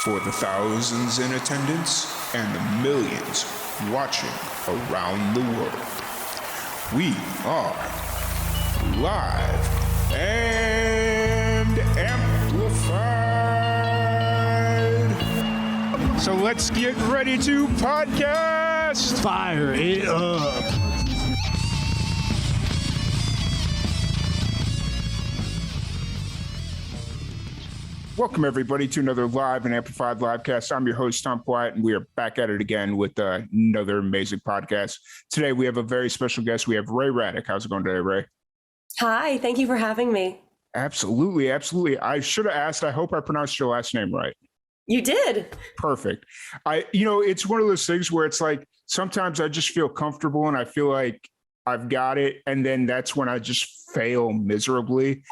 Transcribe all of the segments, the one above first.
For the thousands in attendance and the millions watching around the world, we are live and amplified. So let's get ready to podcast. Fire it up. Welcome, everybody, to another live and amplified livecast. I'm your host, Tom Platt, and we are back at it again with another amazing podcast. Today, we have a very special guest. We have Radick. How's it going today, Ray? Hi, thank you for having me. Absolutely, absolutely. I should have asked. I hope I pronounced your last name right. You did. Perfect. It's one of those things where it's like sometimes I just feel comfortable and I feel like I've got it, and then that's when I just fail miserably.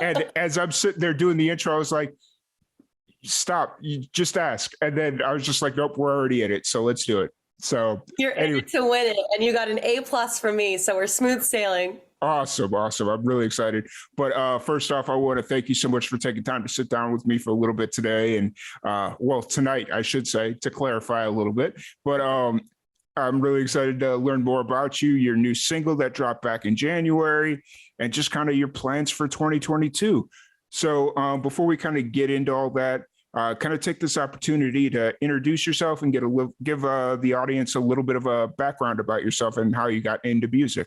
And as I'm sitting there doing the intro, I was like, stop, you just ask. And then I was just like, nope, we're already at it, so let's do it. So you're in it to win it, and you got an A+ from me, so we're smooth sailing. Awesome. I'm really excited. But first off, I want to thank you so much for taking time to sit down with me for a little bit today. And tonight, I should say, to clarify a little bit. But I'm really excited to learn more about you, your new single that dropped back in January, and just kind of your plans for 2022. So before we kind of get into all that, kind of take this opportunity to introduce yourself and give the audience a little bit of a background about yourself and how you got into music.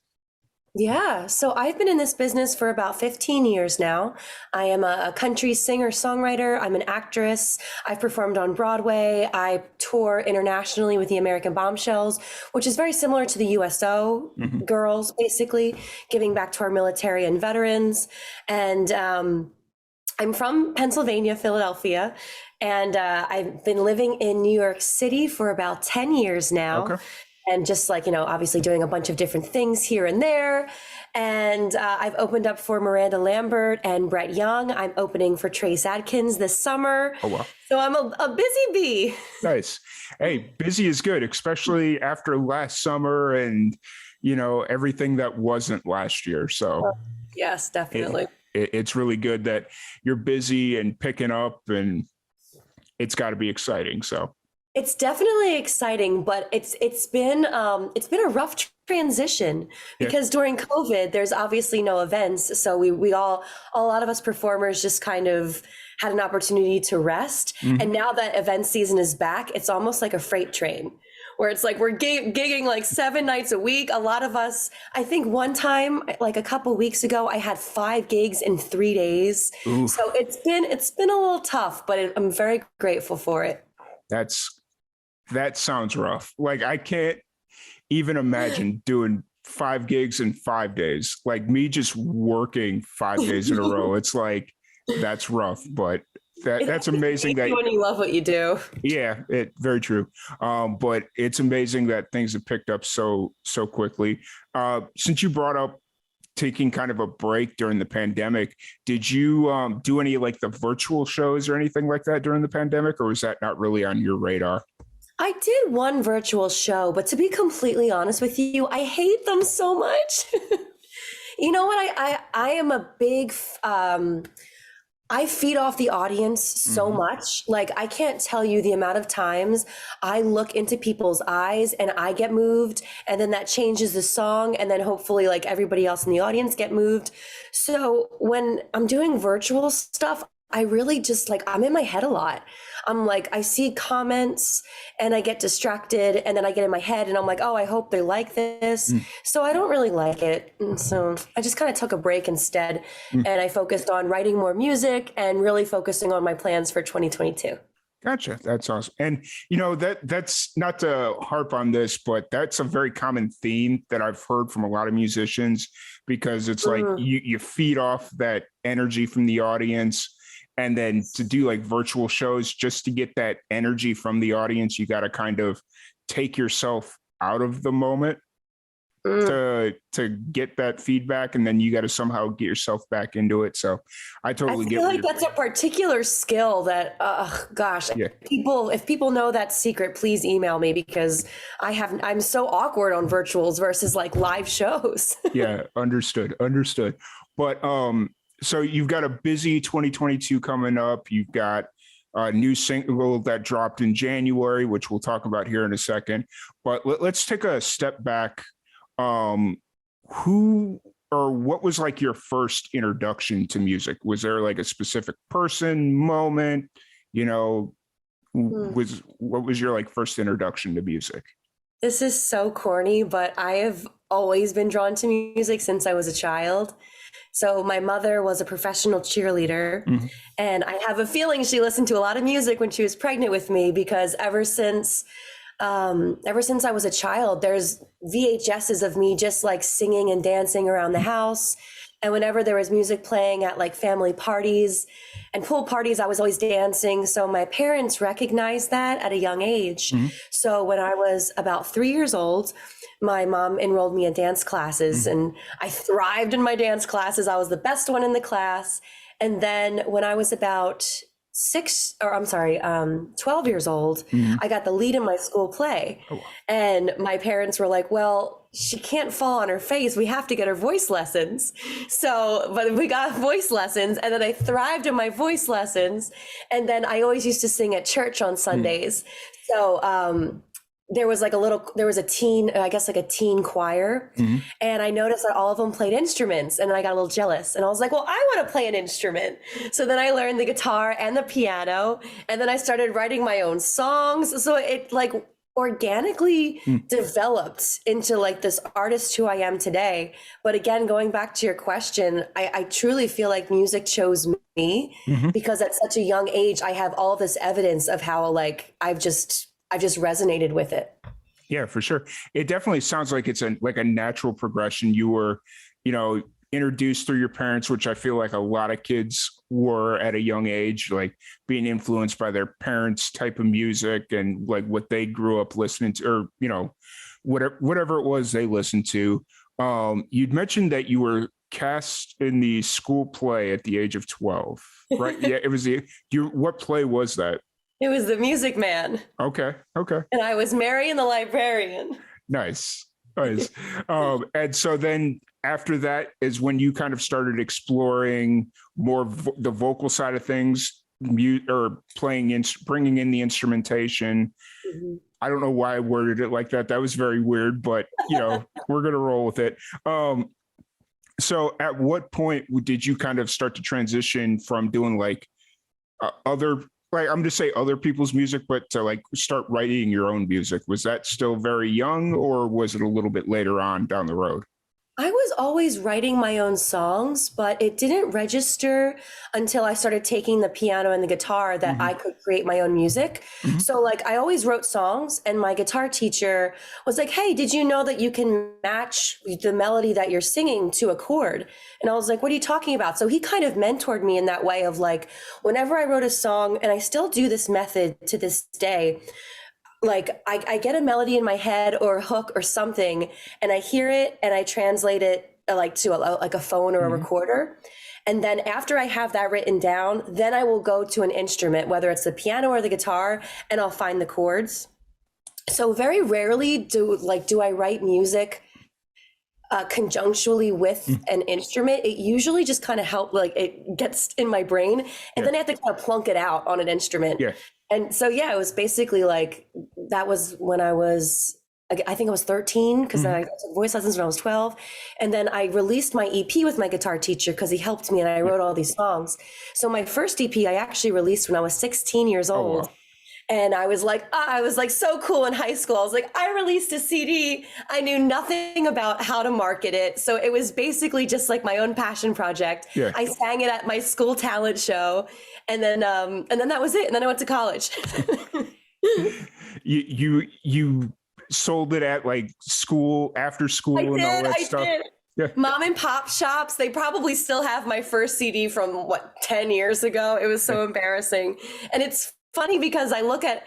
Yeah, so I've been in this business for about 15 years now. I am a country singer-songwriter. I'm an actress. I've performed on Broadway. I tour internationally with the American Bombshells, which is very similar to the USO girls, basically, giving back to our military and veterans. And I'm from Pennsylvania, Philadelphia, and I've been living in New York City for about 10 years now. Okay. And just like, obviously doing a bunch of different things here and there. And I've opened up for Miranda Lambert and Brett Young. I'm opening for Trace Adkins this summer. Oh, wow. So I'm a busy bee. Nice. Hey, busy is good, especially after last summer and, everything that wasn't last year. So yes, definitely. It's really good that you're busy and picking up, and it's got to be exciting. So it's definitely exciting, but it's been a rough transition because during COVID, there's obviously no events. So a lot of us performers just kind of had an opportunity to rest. Mm-hmm. And now that event season is back, it's almost like a freight train where it's like we're gigging like 7 nights a week. A lot of us, I think one time, like a couple weeks ago, I had 5 gigs in 3 days. Oof. So it's been a little tough, but I'm very grateful for it. That sounds rough. Like, I can't even imagine doing 5 gigs in 5 days. Like me just working 5 days in a row. It's like, that's rough, but that's amazing that when you love what you do. Yeah, very true. But it's amazing that things have picked up so quickly. Since you brought up taking kind of a break during the pandemic, did you do any like the virtual shows or anything like that during the pandemic, or was that not really on your radar? I did one virtual show, but to be completely honest with you, I hate them so much. You know what? I am a big, I feed off the audience so much. Like, I can't tell you the amount of times I look into people's eyes and I get moved, and then that changes the song, and then hopefully like everybody else in the audience get moved. So when I'm doing virtual stuff, I really just like, I'm in my head a lot. I'm like, I see comments and I get distracted, and then I get in my head and I'm like, oh, I hope they like this. So I don't really like it. And so I just kind of took a break instead, and I focused on writing more music and really focusing on my plans for 2022. Gotcha. That's awesome. And, that's not to harp on this, but that's a very common theme that I've heard from a lot of musicians, because it's like you feed off that energy from the audience. And then to do like virtual shows, just to get that energy from the audience, you got to kind of take yourself out of the moment to get that feedback, and then you got to somehow get yourself back into it. So I totally get it. I feel like that's a particular skill that, if people know that secret, please email me, because I'm so awkward on virtuals versus like live shows. Yeah, understood. But so you've got a busy 2022 coming up. You've got a new single that dropped in January, which we'll talk about here in a second. But let's take a step back. Who or what was like your first introduction to music? Was there like a specific person, moment, you know, what was your like first introduction to music? This is so corny, but I have always been drawn to music since I was a child. So my mother was a professional cheerleader, and I have a feeling she listened to a lot of music when she was pregnant with me, because ever since I was a child, there's VHSs of me just like singing and dancing around the house. And whenever there was music playing at like family parties and pool parties, I was always dancing. So my parents recognized that at a young age. So when I was about 3 years old, my mom enrolled me in dance classes, and I thrived in my dance classes. I was the best one in the class. And then when I was about 12 years old, I got the lead in my school play. Oh, wow. And my parents were like, well, she can't fall on her face. We have to get her voice lessons. So, but we got voice lessons, and then I thrived in my voice lessons. And then I always used to sing at church on Sundays. So, there was a teen, I guess like a teen choir. And I noticed that all of them played instruments, and then I got a little jealous, and I was like, well, I want to play an instrument. So then I learned the guitar and the piano, and then I started writing my own songs. So it like organically developed into like this artist who I am today. But again, going back to your question, I truly feel like music chose me because at such a young age, I have all this evidence of how like I've just resonated with it. Yeah, for sure. It definitely sounds like it's a natural progression. You were, introduced through your parents, which I feel like a lot of kids were at a young age, like being influenced by their parents' type of music and like what they grew up listening to, or, whatever it was they listened to. You'd mentioned that you were cast in the school play at the age of 12, right? Yeah, it was what play was that? It was The Music Man. Okay. And I was Mary and the Librarian. Nice. And so then after that is when you kind of started exploring more the vocal side of things, or bringing in the instrumentation. I don't know why I worded it like that. That was very weird, but we're going to roll with it. So at what point did you kind of start to transition from doing like I'm just say other people's music, but to like start writing your own music? Was that still very young, or was it a little bit later on down the road? I was always writing my own songs, but it didn't register until I started taking the piano and the guitar that I could create my own music. So like I always wrote songs, and my guitar teacher was like, hey, did you know that you can match the melody that you're singing to a chord? And I was like, what are you talking about? So he kind of mentored me in that way of like, whenever I wrote a song, and I still do this method to this day, like I get a melody in my head or a hook or something, and I hear it and I translate it like to a phone or a recorder. And then after I have that written down, then I will go to an instrument, whether it's the piano or the guitar, and I'll find the chords. So very rarely do I write music conjunctually with an instrument. It usually just kind of like it gets in my brain, and then I have to kind of plunk it out on an instrument. And so, it was basically like, that was when I think I was 13, because I took voice lessons when I was 12. And then I released my EP with my guitar teacher because he helped me, and I wrote all these songs. So my first EP I actually released when I was 16 years old. Oh, wow. And I was like so cool in high school. I was like, I released a CD. I knew nothing about how to market it. So it was basically just like my own passion project. Yeah. I sang it at my school talent show. And then that was it. And then I went to college. You sold it at like school, after school, and all that stuff. I did. Yeah. Mom and pop shops, they probably still have my first CD from 10 years ago. It was so embarrassing. And it's funny because I look at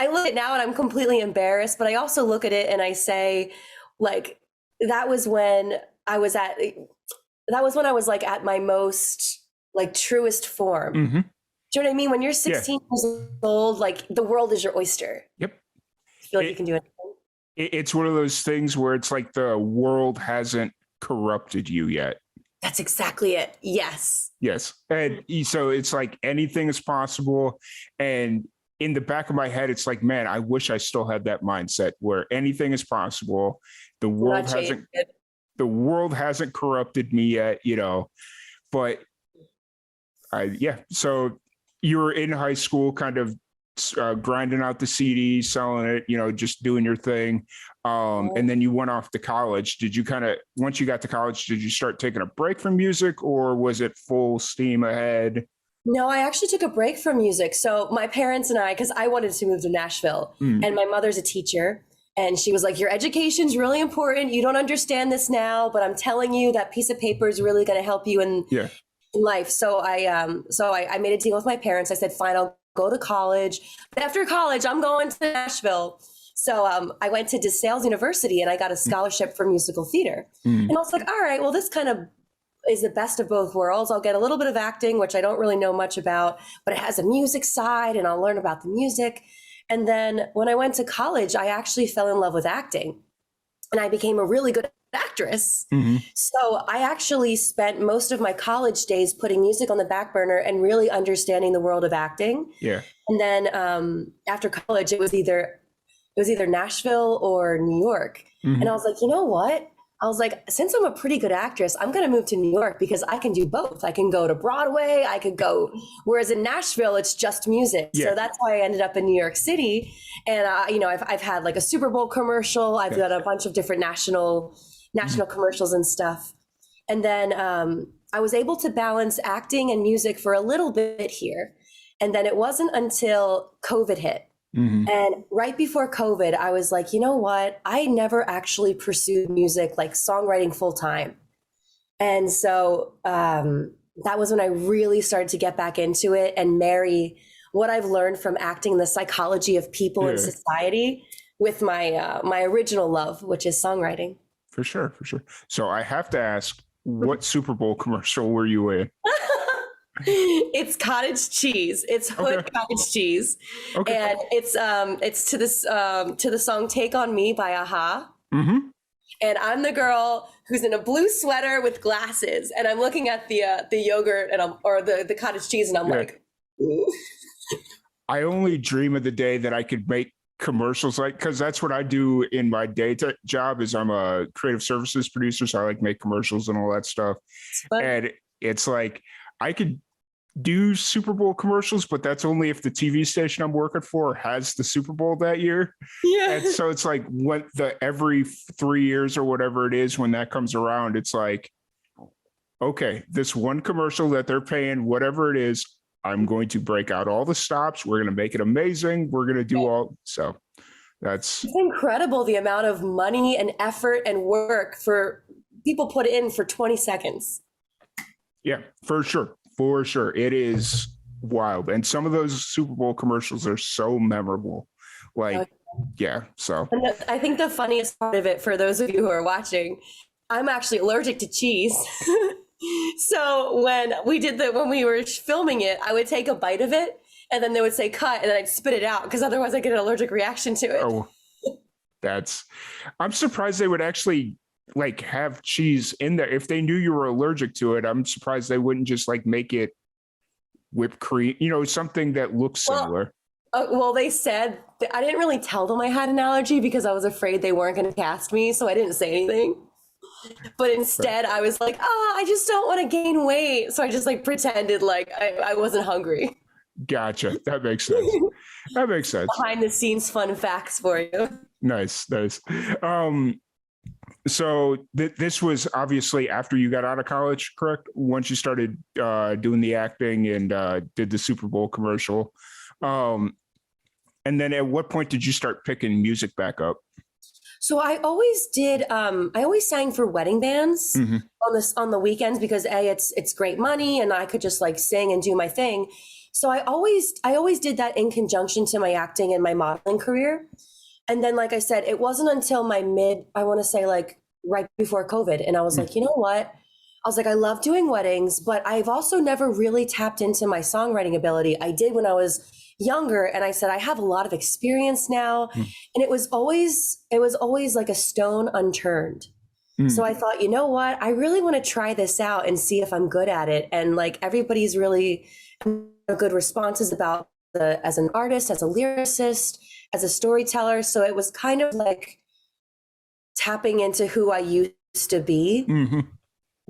it now and I'm completely embarrassed, but I also look at it and I say, like, that was when I was like at my most like truest form. Do you know what I mean? When you're 16 years old, like the world is your oyster. Yep. You feel like you can do anything. It's one of those things where it's like the world hasn't corrupted you yet. That's exactly it. Yes. Yes. And so it's like anything is possible. And in the back of my head, it's like, man, I wish I still had that mindset where anything is possible. The world Not change hasn't it. the world hasn't corrupted me yet, but yeah. So you were in high school, kind of grinding out the CDs, selling it, just doing your thing. And then you went off to college. Did you once you got to college, did you start taking a break from music, or was it full steam ahead? No, I actually took a break from music. So my parents and I, because I wanted to move to Nashville, and my mother's a teacher. And she was like, your education's really important. You don't understand this now, but I'm telling you that piece of paper is really going to help you in life. So I made a deal with my parents. I said, fine, I'll go to college. But after college, I'm going to Nashville. So I went to DeSales University and I got a scholarship for musical theater. And I was like, all right, well, this kind of is the best of both worlds. I'll get a little bit of acting, which I don't really know much about, but it has a music side and I'll learn about the music. And then when I went to college, I actually fell in love with acting and I became a really good actress. So I actually spent most of my college days putting music on the back burner and really understanding the world of acting. Yeah. And then after college, it was either Nashville or New York. And I was like, you know what? I was like, since I'm a pretty good actress, I'm going to move to New York because I can do both. I can go to Broadway, I could go, whereas in Nashville, it's just music. Yeah. So that's why I ended up in New York City. And, I've had like a Super Bowl commercial. I've done a bunch of different national commercials and stuff. And then I was able to balance acting and music for a little bit here. And then it wasn't until COVID hit. And right before COVID, I was like, you know what? I never actually pursued music, like songwriting full time. And so that was when I really started to get back into it and marry what I've learned from acting, the psychology of people and society, with my my original love, which is songwriting. For sure. So I have to ask, what Super Bowl commercial were you in? It's cottage cheese. It's Hood cottage cheese, and it's to the song "Take on Me" by Aha. And I'm the girl who's in a blue sweater with glasses, and I'm looking at the yogurt and the cottage cheese, and I'm like, ooh. I only dream of the day that I could make commercials because that's what I do in my job. Is I'm a creative services producer, so I like make commercials and all that stuff. And it's like I could do Super Bowl commercials, but that's only if the TV station I'm working for has the Super Bowl that year. Yeah. And so it's like every 3 years or whatever it is, when that comes around, it's like, okay, this one commercial that they're paying, whatever it is, I'm going to break out all the stops. We're going to make it amazing. We're going to do so it's incredible the amount of money and effort and work for people put in for 20 seconds. Yeah, for sure. It is wild. And some of those Super Bowl commercials are so memorable. So. And I think the funniest part of it, for those of you who are watching, I'm actually allergic to cheese. So when we were filming it, I would take a bite of it and then they would say cut and then I'd spit it out because otherwise I get an allergic reaction to it. Oh, I'm surprised they would actually have cheese in there. If they knew you were allergic to it, I'm surprised they wouldn't just make it whipped cream, something that looks similar. Well, they said I didn't really tell them I had an allergy because I was afraid they weren't going to cast me, so I didn't say anything. But instead I was like, I just don't want to gain weight, so I just pretended like I wasn't hungry. Gotcha. That makes sense. Behind the scenes fun facts for you. Nice. So this was obviously after you got out of college, correct? Once you started doing the acting and did the Super Bowl commercial. And then at what point did you start picking music back up? So I always did. I always sang for wedding bands on the weekends because it's great money and I could just sing and do my thing. So I always did that in conjunction to my acting and my modeling career. And then, like I said, it wasn't until I want to say right before COVID. And I was like, you know what? I was like, I love doing weddings, but I've also never really tapped into my songwriting ability. I did when I was younger. And I said, I have a lot of experience now. And it was always like a stone unturned. So I thought, you know what? I really want to try this out and see if I'm good at it. And like everybody's really good responses about as an artist, as a lyricist, as a storyteller. So it was kind of like tapping into who I used to be. Mm-hmm.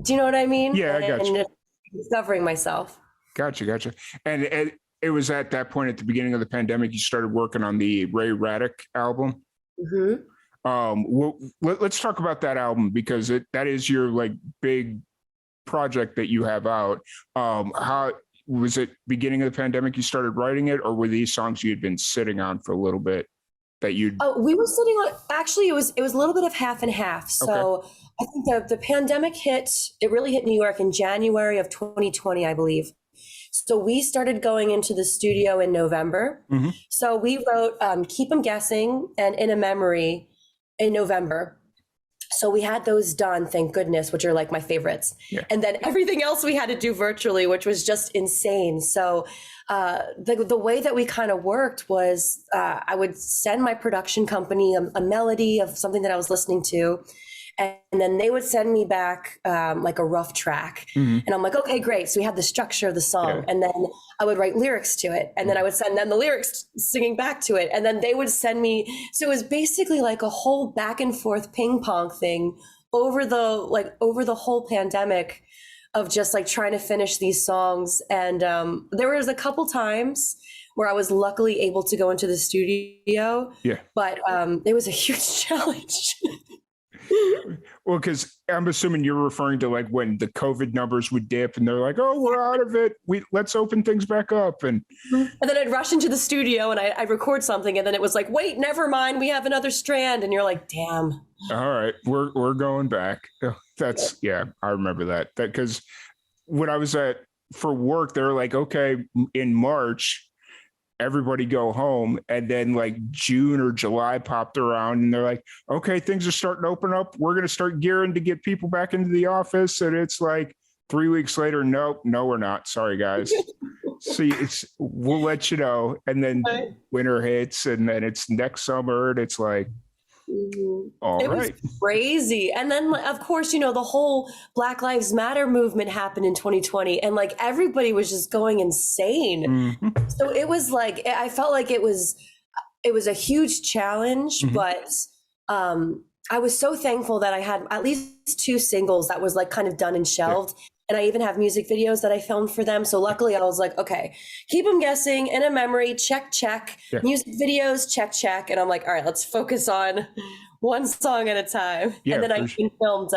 Do you know what I mean? Yeah, I got you. And discovering myself. Gotcha. And it was at that point at the beginning of the pandemic, you started working on the Radick album. Mm-hmm. Let's talk about that album because that is your like big project that you have out. How was it beginning of the pandemic you started writing it, or were these songs you had been sitting on for a little bit that you? Oh, we were sitting on, actually it was a little bit of half and half. So okay. I think the pandemic it really hit New York in January of 2020, I believe. So we started going into the studio in November. Mm-hmm. So we wrote Keep 'Em Guessing and In a Memory in November. So we had those done, thank goodness, which are like my favorites. Yeah. And then everything else we had to do virtually, which was just insane. So the way that we kind of worked was I would send my production company a melody of something that I was listening to. And then they would send me back like a rough track. Mm-hmm. And I'm like, okay, great. So we had the structure of the song. Yeah. And then I would write lyrics to it. And then I would send them the lyrics singing back to it. And then they would send me. So it was basically like a whole back and forth ping pong thing over the whole pandemic of just like trying to finish these songs. And there was a couple times where I was luckily able to go into the studio. Yeah. But it was a huge challenge. Well, because I'm assuming you're referring to like when the COVID numbers would dip and they're like, oh, we're out of it. Let's open things back up. And then I'd rush into the studio and I'd record something. And then it was like, wait, never mind. We have another strand. And you're like, damn. All right. We're going back. That's, yeah, I remember that because when I was for work, they were like, okay, in March, everybody go home. And then like June or July popped around and they're like, okay, things are starting to open up. We're going to start gearing to get people back into the office. And it's like 3 weeks later, nope, no, we're not. Sorry, guys. See, we'll let you know. And then winter hits and then it's next summer and it's like, all right. Was crazy. And then of course, the whole Black Lives Matter movement happened in 2020 and like everybody was just going insane. Mm-hmm. So it was like, I felt like it was a huge challenge, mm-hmm. but I was so thankful that I had at least 2 singles that was like kind of done and shelved. Yeah. And I even have music videos that I filmed for them. So luckily I was like, okay, Keep 'Em Guessing, In a Memory, check. Yeah. Music videos, check. And I'm like, all right, let's focus on one song at a time. Yeah, and then I filmed,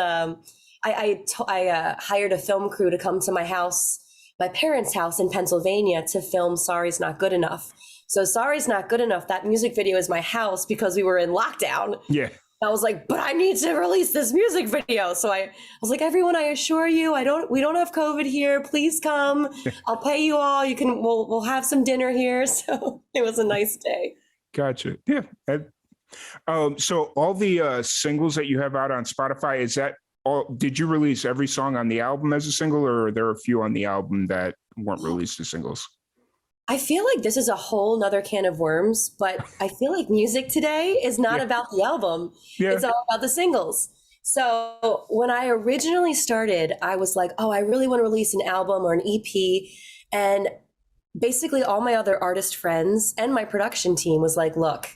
I hired a film crew to come to my house, my parents' house in Pennsylvania to film Sorry's Not Good Enough. So Sorry's Not Good Enough, that music video is my house because we were in lockdown. Yeah. I was like, but I need to release this music video. So I was like, everyone, I assure you, we don't have COVID here. Please come. I'll pay you all. We'll have some dinner here. So it was a nice day. Gotcha. Yeah. So all the singles that you have out on Spotify, is that all? Did you release every song on the album as a single, or are there a few on the album that weren't released as singles? I feel like this is a whole nother can of worms, but I feel like music today is not about the album. Yeah. It's all about the singles. So when I originally started, I was like, oh, I really want to release an album or an EP. And basically all my other artist friends and my production team was like, look,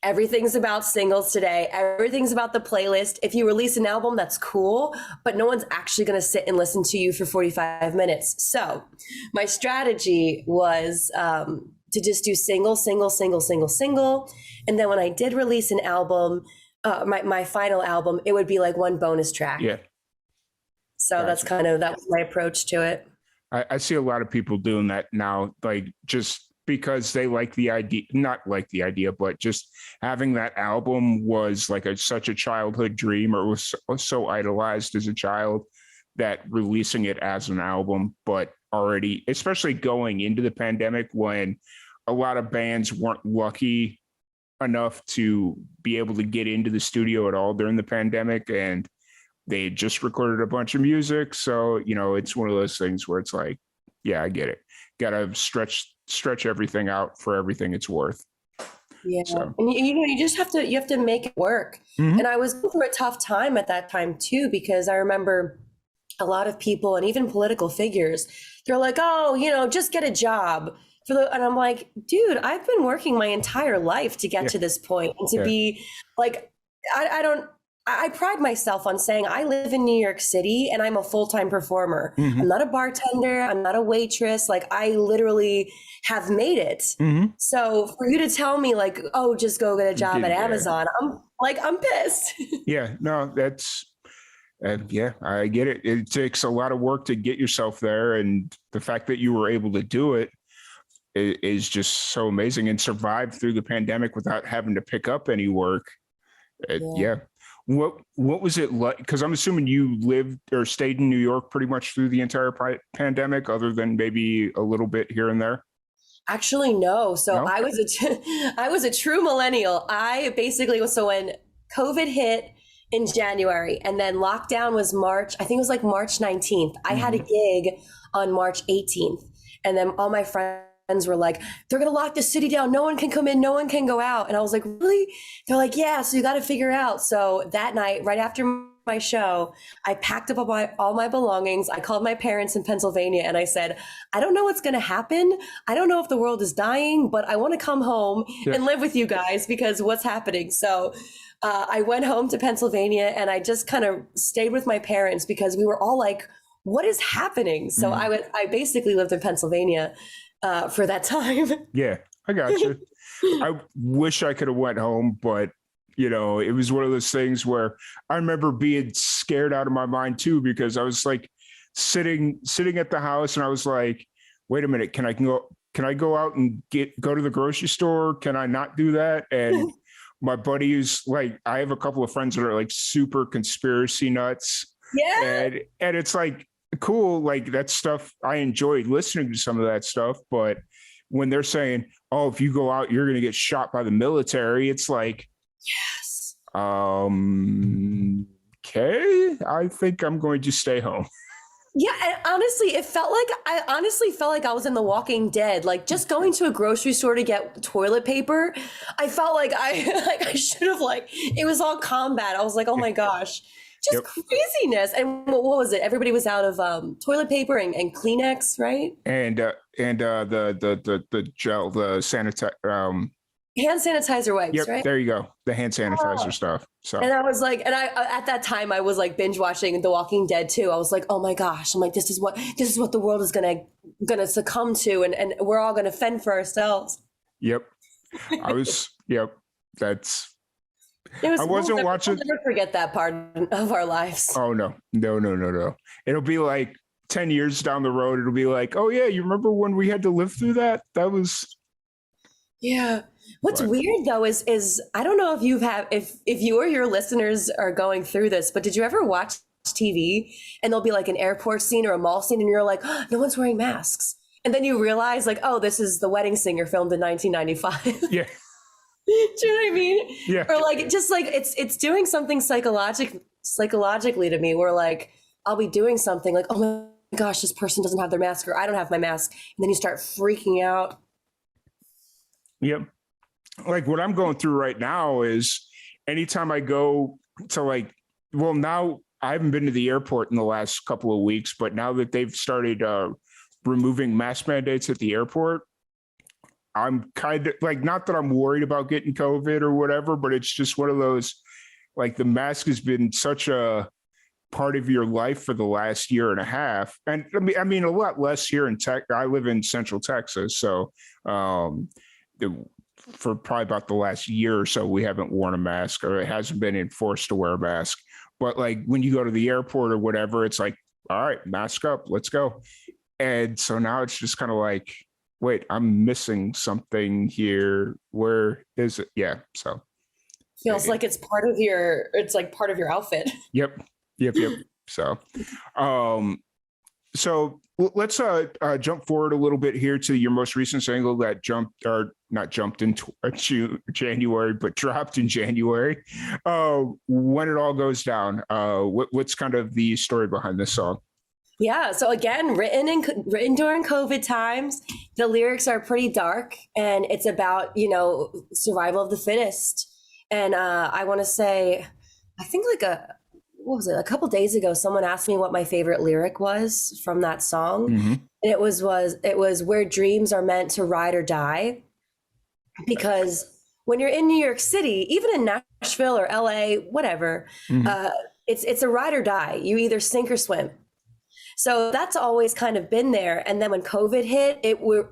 everything's about singles today. Everything's about the playlist. If you release an album, that's cool, but no one's actually going to sit and listen to you for 45 minutes. So my strategy was to just do single. And then when I did release an album, my final album, it would be like one bonus track. Yeah. So gotcha. That was my approach to it. I see a lot of people doing that now, like just because they like the idea, not like the idea, but just having that album was like such a childhood dream, or was so idolized as a child that releasing it as an album, but already, especially going into the pandemic when a lot of bands weren't lucky enough to be able to get into the studio at all during the pandemic, and they just recorded a bunch of music. So, it's one of those things where it's like, yeah, I get it. Got to stretch everything out for everything it's worth. Yeah. So, And you just you have to make it work. mhm. And I was going through a tough time at that time too, because I remember a lot of people and even political figures, they're like, oh, just get a job and I'm like, dude, I've been working my entire life to get Yeah, to this point and to yeah. be like, I don't, I pride myself on saying I live in New York City and I'm a full-time performer. Hmm. I'm not a bartender. I'm not a waitress. Like I literally have made it. Hmm. So for you to tell me like, oh, just go get a job at Yeah, Amazon, I'm pissed. yeah. No, that's yeah, I get it. It takes a lot of work to get yourself there, and the fact that you were able to do it is just so amazing, and survive through the pandemic without having to pick up any work. Yeah. Yeah. What was it like? Because I'm assuming you lived or stayed in New York pretty much through the entire pandemic, other than maybe a little bit here and there. Actually, no. So No. I was a true millennial. I basically was so when COVID hit in January and then lockdown was March, I think it was like March 19th. I had a Hmm. gig on March 18th. And then all my friends were like, they're going to lock the city down. No one can come in. No one can go out. And I was like, really? They're like, yeah. So you got to figure it out. So that night, right after my show, I packed up all my belongings. I called my parents in Pennsylvania and I said, I don't know what's going to happen. I don't know if the world is dying, but I want to come home Yeah. and live with you guys because what's happening. So I went home to Pennsylvania and I just kind of stayed with my parents because we were all like, what is happening? So Mhm. I basically lived in Pennsylvania for that time. Yeah, I got you. I wish I could have went home, but it was one of those things where I remember being scared out of my mind too, because I was like sitting at the house and I was like, wait a minute, can I go out and go to the grocery store? Can I not do that? And my buddy is like, I have a couple of friends that are like super conspiracy nuts, Yeah. and it's like cool, like that stuff. I enjoyed listening to some of that stuff, but when they're saying, oh, if you go out, you're going to get shot by the military, it's like, Yes. okay, I think I'm going to stay home. Yeah, and honestly, I honestly felt like I was in The Walking Dead. Like just going to a grocery store to get toilet paper, I felt like I like I should have like it was all combat. I was like, oh my gosh, just Yep. craziness. And what was it? Everybody was out of toilet paper and Kleenex, right? And the gel, the sanitizer. Hand sanitizer wipes, Yep, right? there you go. The hand sanitizer stuff. So And I was like, and I at that time I was like binge watching The Walking Dead too. I was like, oh my gosh, I'm like, this is what the world is gonna succumb to, and we're all gonna fend for ourselves. yep, yep. That's It was. I wasn't watching. We'll never forget that part of our lives. Oh no, no, no, no, no. It'll be like 10 years down the road. It'll be like, oh yeah, you remember when we had to live through that? That was. Yeah. What's But weird though is I don't know if you or your listeners are going through this, but did you ever watch TV and there'll be like an airport scene or a mall scene and you're like, oh, no one's wearing masks. And then you realize like, oh, this is The Wedding Singer filmed in 1995. yeah, Do you know what I mean? yeah, Or like just like it's doing something psychologically to me where like I'll be doing something like, oh my gosh, this person doesn't have their mask or I don't have my mask. And then you start freaking out. yep. Like what I'm going through right now is anytime I go to now I haven't been to the airport in the last couple of weeks, but now that they've started removing mask mandates at the airport, I'm kind of like, not that I'm worried about getting COVID or whatever, but it's just one of those, like the mask has been such a part of your life for the last year and a half. And I mean a lot less here in Tech. I live in Central Texas. So for probably about the last year or so, we haven't worn a mask, or it hasn't been enforced to wear a mask. But like when you go to the airport or whatever, it's like, all right, mask up, let's go. And so now it's just kind of like, wait, I'm missing something here. Where is it? Yeah. So Feels like it's like part of your outfit. yep, yep. So, um, let's jump forward a little bit here to your most recent single that not jumped in January, but dropped in January. When It All Goes Down. What's kind of the story behind this song? Yeah. So again, written during COVID times. The lyrics are pretty dark, and it's about survival of the fittest. And I want to say, I think like what was it? A couple days ago, someone asked me what my favorite lyric was from that song, Mm-hmm. and it was where dreams are meant to ride or die. Because when you're in New York City, even in Nashville or LA, whatever, Mm-hmm. uh, it's a ride or die. You either sink or swim. So that's always kind of been there. And then when COVID hit,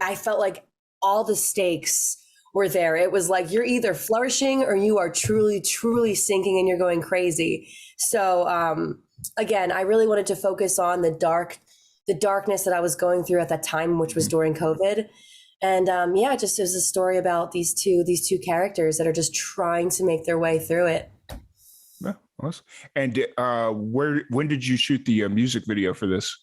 I felt like all the stakes were there. It was like you're either flourishing or you are truly, truly sinking and you're going crazy. So again, I really wanted to focus on the darkness that I was going through at that time, which was during COVID. And yeah, just there's a story about these two characters that are just trying to make their way through it. Yeah, awesome. And when did you shoot the music video for this?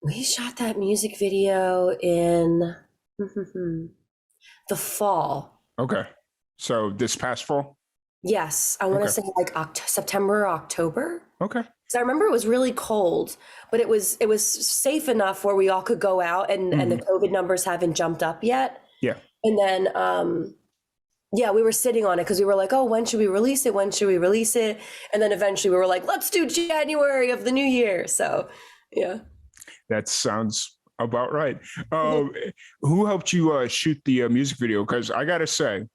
We shot that music video in the fall. Okay, so this past fall. Yes, I want to Okay. say like September or October. Okay. So I remember it was really cold, but it was safe enough where we all could go out, and the COVID numbers haven't jumped up yet. Yeah. And then yeah, we were sitting on it because we were like, oh, when should we release it? When should we release it? And then eventually we were like, let's do January of the new year. So yeah. That sounds about right. Who helped you shoot the music video? Because I gotta say,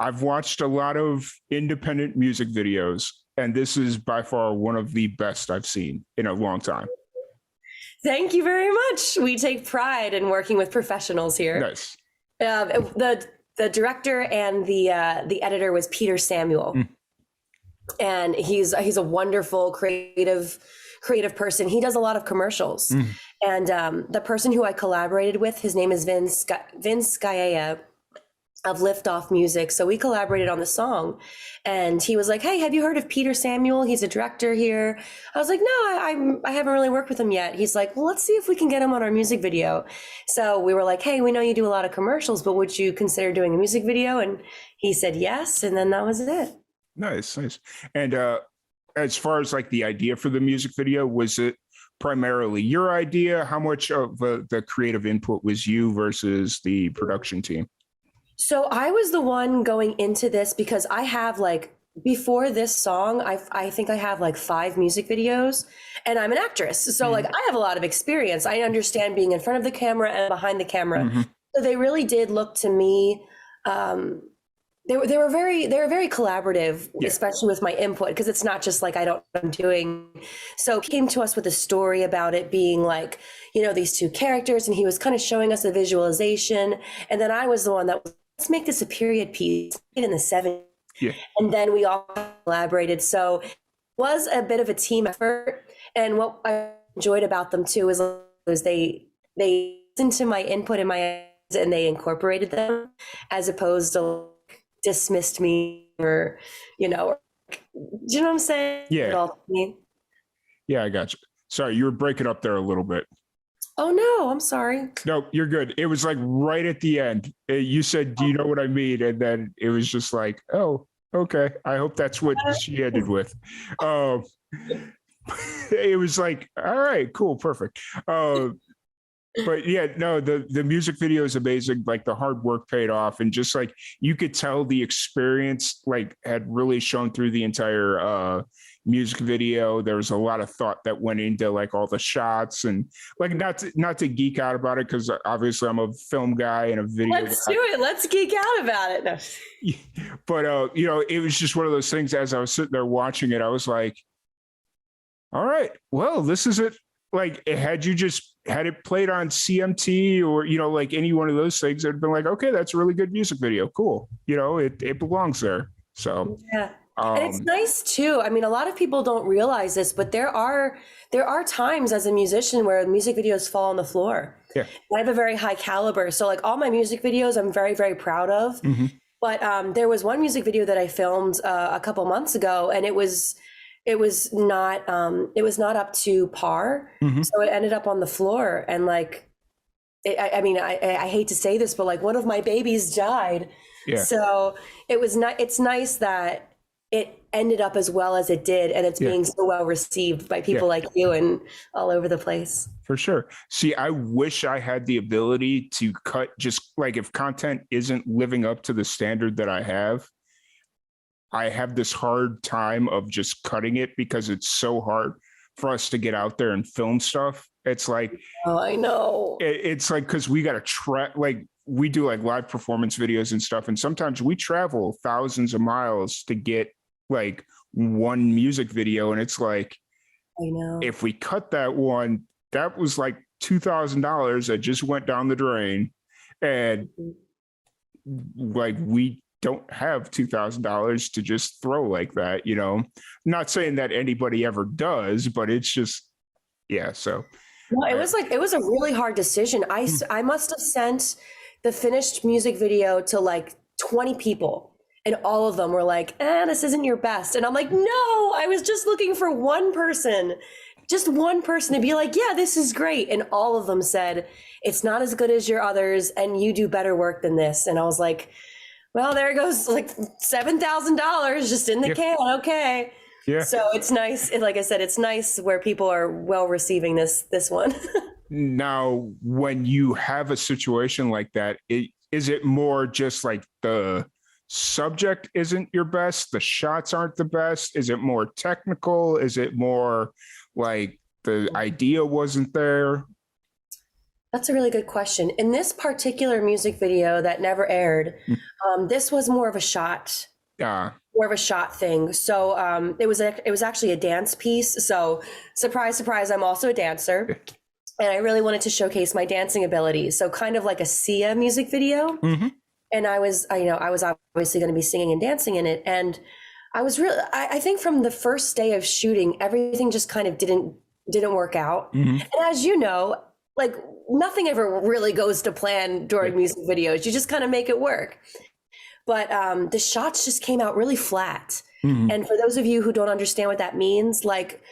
I've watched a lot of independent music videos, and this is by far one of the best I've seen in a long time. Thank you very much. We take pride in working with professionals here. Nice. The director and the editor was Peter Samuel, and he's a wonderful creative person. He does a lot of commercials, and the person who I collaborated with, his name is Vince Gaia of Liftoff Music. So we collaborated on the song, and he was like, hey, have you heard of Peter Samuel? He's a director here. I was like, no, I haven't really worked with him yet. He's like, well, let's see if we can get him on our music video. So we were like, hey, we know you do a lot of commercials, but would you consider doing a music video? And he said yes, and then that was it. Nice. And as far as like the idea for the music video, was it primarily your idea? How much of the creative input was you versus the production team? So I was the one going into this because I have before this song, I think I have 5 music videos, and I'm an actress. So I have a lot of experience. I understand being in front of the camera and behind the camera. So they really did look to me. They were very collaborative, especially with my input, because it's not just I don't know what I'm doing. So he came to us with a story about it being these two characters, and he was kind of showing us a visualization. And then I was the one that was, let's make this a period piece in the 70s. Yeah. And then we all collaborated. So it was a bit of a team effort. And what I enjoyed about them too is they listened to my input and my ideas, and they incorporated them, as opposed to dismissed me or, do you know what I'm saying? Yeah. Yeah, I got you. Sorry, you were breaking up there a little bit. Oh no, I'm sorry. No, you're good. It was right at the end. You said, do you know what I mean? And then it was just like, oh, okay. I hope that's what she ended with. It was like, all right, cool, perfect. But yeah, no, the music video is amazing. The hard work paid off, and just you could tell the experience had really shown through the entire music video. There was a lot of thought that went into all the shots, and not to geek out about it, because obviously I'm a film guy and a video Let's guy. do it. Let's geek out about it. No. But it was just one of those things. As I was sitting there watching it, I was like, all right, well, this is it. Had you just had it played on CMT or any one of those things, it'd been okay, that's a really good music video, cool, it belongs there. So yeah. And it's nice too. I mean, a lot of people don't realize this, but there are times as a musician where music videos fall on the floor. Yeah. I have a very high caliber. So all my music videos I'm very, very proud of. But there was one music video that I filmed a couple months ago, and it was not up to par. So it ended up on the floor, and I mean, I hate to say this, but one of my babies died. Yeah. So it's nice that ended up as well as it did, and it's Yeah. being so well received by people like you and all over the place. For sure. See, I wish I had the ability to cut, just like if content isn't living up to the standard that I have this hard time of just cutting it because it's so hard for us to get out there and film stuff. It's like, Oh, I know. it's like, because we got to try, like we do like live performance videos and stuff. And sometimes we travel thousands of miles to get like one music video. And it's like, I know. if we cut that one, that was like $2,000 that just went down the drain. And like, we don't have $2,000 to just throw like that, you know. Not saying that anybody ever does, but it's just, yeah. So well, it was a really hard decision. I must have sent the finished music video to like 20 people, and all of them were like, this isn't your best. And I'm like, no, I was just looking for one person to be like, yeah, this is great. And all of them said, it's not as good as your others, and you do better work than this. And I was like, well, there goes like $7,000 just in the can. Okay. yeah. So it's nice. Like I said, it's nice where people are well receiving this one. Now, when you have a situation like that, is it more just like the subject isn't your best, the shots aren't the best? Is it more technical? Is it more like the idea wasn't there? That's a really good question. In this particular music video that never aired, this was more of a shot. More of a shot thing. So it was actually a dance piece. So surprise, surprise, I'm also a dancer. And I really wanted to showcase my dancing abilities. So kind of like a Sia music video. Mm-hmm. And I was obviously going to be singing and dancing in it. And I think from the first day of shooting, everything just kind of didn't work out. Mm-hmm. And as you know, like nothing ever really goes to plan during music videos. You just kind of make it work. But the shots just came out really flat. Mm-hmm. And for those of you who don't understand what that means, like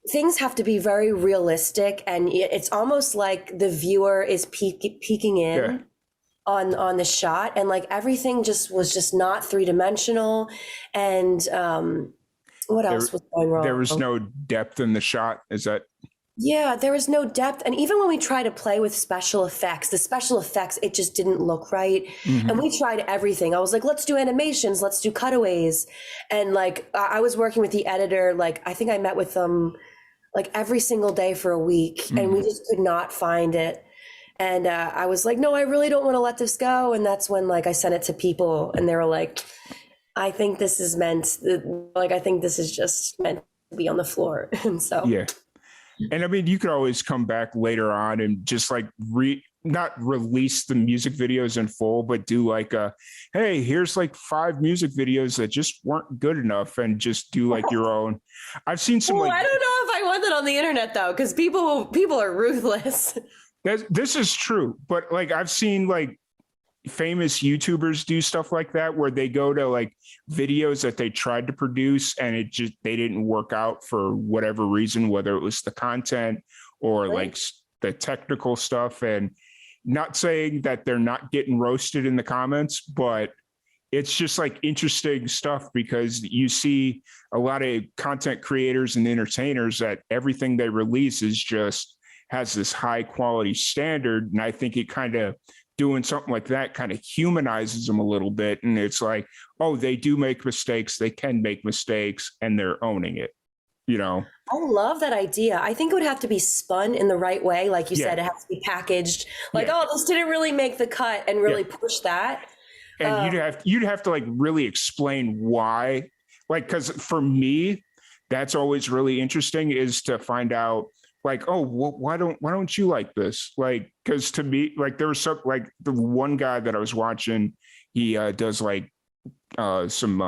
things have to be very realistic, and it's almost like the viewer is peeking in on the shot, and like everything was just not three-dimensional. And what else was going wrong? There was no depth in the shot. Is that? Yeah, there was no depth. And even when we tried to play with special effects, it just didn't look right. Mm-hmm. And we tried everything. I was like, let's do animations, let's do cutaways. And like, I was working with the editor, like, I think I met with them like every single day for a week, Mm-hmm. and we just could not find it. And I was like, no, I really don't want to let this go. And that's when like I sent it to people, and they were like, I think this is just meant to be on the floor. And so, yeah. And I mean, you could always come back later on and just like not release the music videos in full, but do like hey, here's like 5 music videos that just weren't good enough, and just do like your own. I've seen some. I don't know if I want that on the internet though, because people are ruthless. This is true, but like I've seen like famous YouTubers do stuff like that, where they go to like videos that they tried to produce and they didn't work out for whatever reason, whether it was the content or like the technical stuff. And not saying that they're not getting roasted in the comments, but it's just like interesting stuff, because you see a lot of content creators and entertainers that everything they release has this high quality standard. And I think it kind of doing something like that kind of humanizes them a little bit. And it's like, oh, they do make mistakes. They can make mistakes, and they're owning it, you know? I love that idea. I think it would have to be spun in the right way. Like you said, it has to be packaged. Like, oh, this didn't really make the cut, and really push that. And you'd have to like really explain why, like, because for me, that's always really interesting, is to find out like, oh, why don't you like this? Like, because to me, like there was some, like the one guy that I was watching, he does like some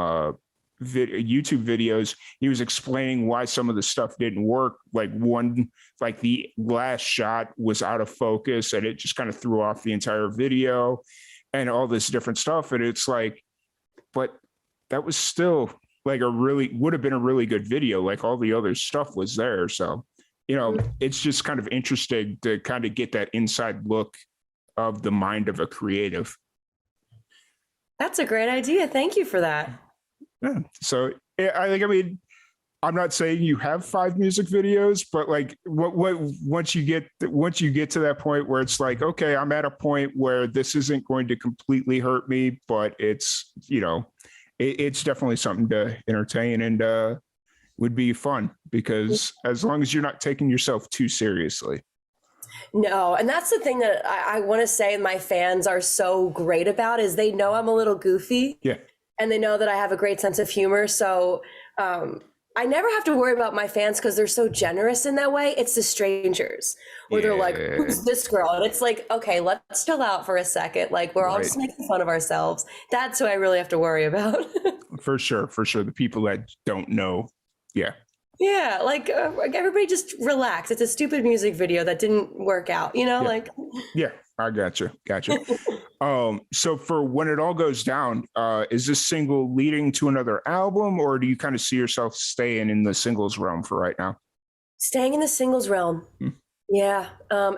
YouTube videos. He was explaining why some of the stuff didn't work. Like the last shot was out of focus, and it just kind of threw off the entire video, and all this different stuff. And it's like, but that was still like would have been a really good video. Like all the other stuff was there. So, you know, it's just kind of interesting to kind of get that inside look of the mind of a creative. That's a great idea. Thank you for that. Yeah. So I mean, I'm not saying you have 5 music videos, but like what once you get to that point where it's like, okay, I'm at a point where this isn't going to completely hurt me, but it's, it's definitely something to entertain and would be fun because as long as you're not taking yourself too seriously. No, and that's the thing that I want to say my fans are so great about is they know I'm a little goofy Yeah. and they know that I have a great sense of humor. So I never have to worry about my fans because they're so generous in that way. It's the strangers where they're like, who's this girl? And it's like, okay, let's chill out for a second. Like we're all just making fun of ourselves. That's who I really have to worry about. For sure. For sure. The people that don't know. Yeah. Yeah, like everybody just relax. It's a stupid music video that didn't work out, like. Yeah, I gotcha. So for When It All Goes Down, is this single leading to another album, or do you kind of see yourself staying in the singles realm for right now? Staying in the singles realm. Yeah.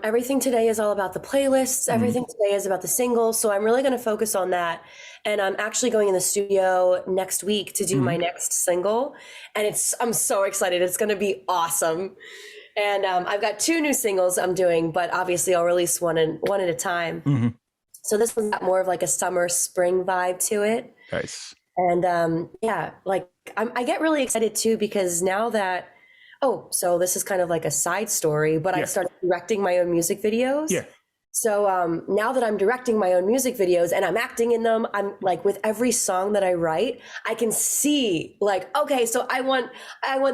Everything today is all about the playlists. Everything today is about the singles. So I'm really going to focus on that. And I'm actually going in the studio next week to do my next single. And I'm so excited. It's going to be awesome. And I've got 2 new singles I'm doing, but obviously I'll release one at a time. So this one's got more of like a summer spring vibe to it. Nice. And yeah, like I get really excited too, because now that, so this is kind of like a side story, but I started directing my own music videos. Yeah. So now that I'm directing my own music videos and I'm acting in them, I'm like, with every song that I write, I can see like, okay, so I want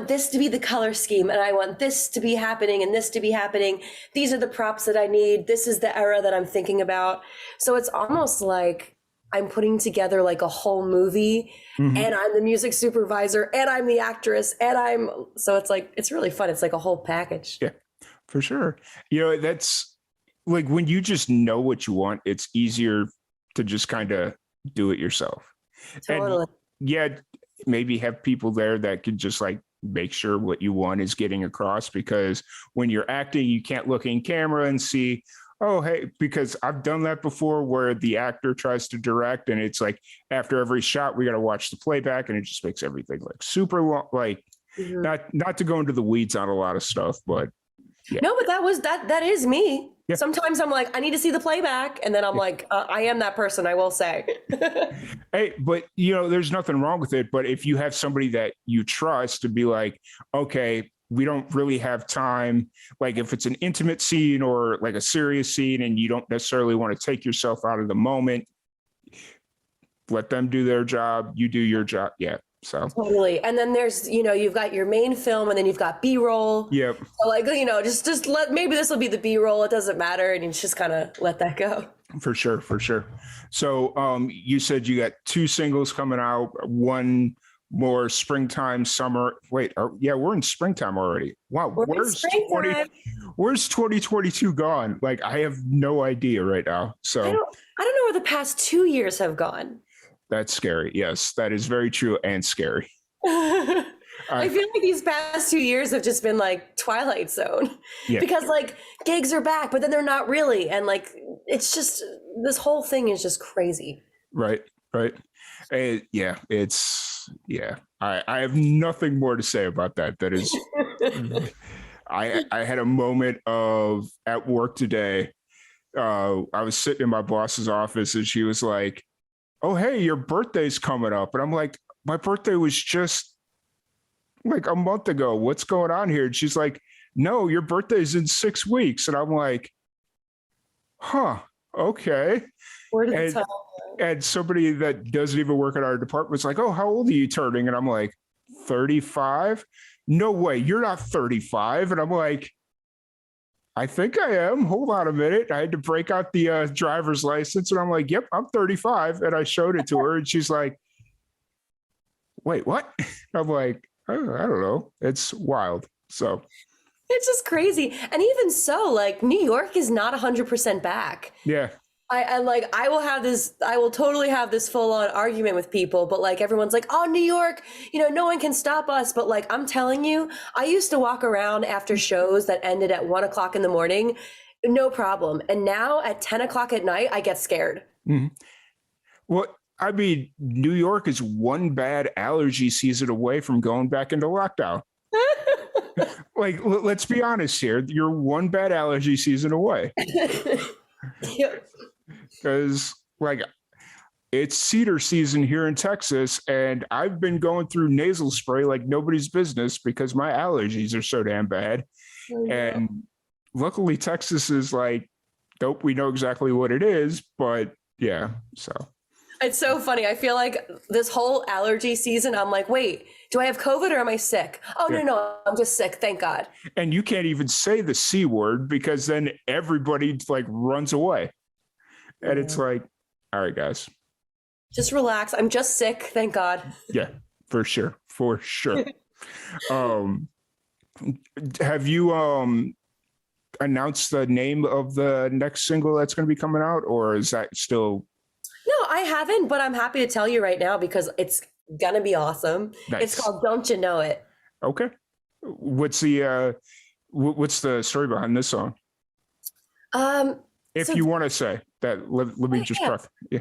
this to be the color scheme and I want this to be happening and this to be happening. These are the props that I need. This is the era that I'm thinking about. So it's almost like I'm putting together like a whole movie and I'm the music supervisor and I'm the actress so it's like, it's really fun. It's like a whole package. Yeah, for sure. That's like when you just know what you want, it's easier to just kind of do it yourself. Totally. And yeah, maybe have people there that could just like make sure what you want is getting across, because when you're acting, you can't look in camera and see, oh, hey, because I've done that before where the actor tries to direct and it's like after every shot, we got to watch the playback and it just makes everything like super long, like not to go into the weeds on a lot of stuff, but yeah. No, but that is me. Yeah. Sometimes I'm like, I need to see the playback. And then I'm like, I am that person, I will say. Hey, but there's nothing wrong with it. But if you have somebody that you trust to be like, okay, we don't really have time. Like if it's an intimate scene or like a serious scene and you don't necessarily want to take yourself out of the moment, let them do their job. You do your job. Yeah. So totally. And then there's, you've got your main film and then you've got B-roll. Yep. So like, just let, maybe this will be the B-roll. It doesn't matter. And you just kind of let that go. For sure. So you said you got 2 singles coming out, one more springtime, summer. Wait, we're in springtime already. Wow. Where's 2022 gone? Like I have no idea right now. So I don't know where the past 2 years have gone. That's scary. Yes, that is very true and scary. I feel like these past 2 years have just been like Twilight Zone because like gigs are back, but then they're not really. And like, it's just, this whole thing is just crazy. Right. I have nothing more to say about that. That is, I had a moment of at work today. I was sitting in my boss's office and she was like, oh, hey, your birthday's coming up. And I'm like, my birthday was just like a month ago. What's going on here? And she's like, no, your birthday's in 6 weeks. And I'm like, huh, okay. Where did it tell? And somebody that doesn't even work at our department was like, oh, how old are you turning? And I'm like, 35? No way, you're not 35. And I'm like, I think I am. Hold on a minute. I had to break out the driver's license and I'm like, yep, I'm 35. And I showed it to her and she's like, wait, what? I'm like, I don't know. It's wild. So it's just crazy. And even so, like New York is not 100% back. Yeah. I will totally have this full on argument with people, but like everyone's like, oh, New York, no one can stop us. But like, I'm telling you, I used to walk around after shows that ended at 1 o'clock in the morning, no problem. And now at 10 o'clock at night, I get scared. Well, I mean, New York is one bad allergy season away from going back into lockdown. Like, let's be honest here. You're one bad allergy season away. Yep. Because, like, it's cedar season here in Texas, and I've been going through nasal spray like nobody's business because my allergies are so damn bad. And luckily, Texas is like, dope. We know exactly what it is, but yeah, so. It's so funny. I feel like this whole allergy season, I'm like, wait, do I have COVID or am I sick? Oh, Yeah. no, I'm just sick. Thank God. And you can't even say the C word because then everybody like runs away. And it's like, all right, guys. Just relax. I'm just sick. Thank God. Yeah, for sure. For sure. Have you announced the name of the next single that's going to be coming out, or is that still? No, I haven't, but I'm happy to tell you right now because it's gonna be awesome. Nice. It's called "Don't You Know It." Okay. What's the story behind this song? If So- you want to say that, let me just preface. Yeah.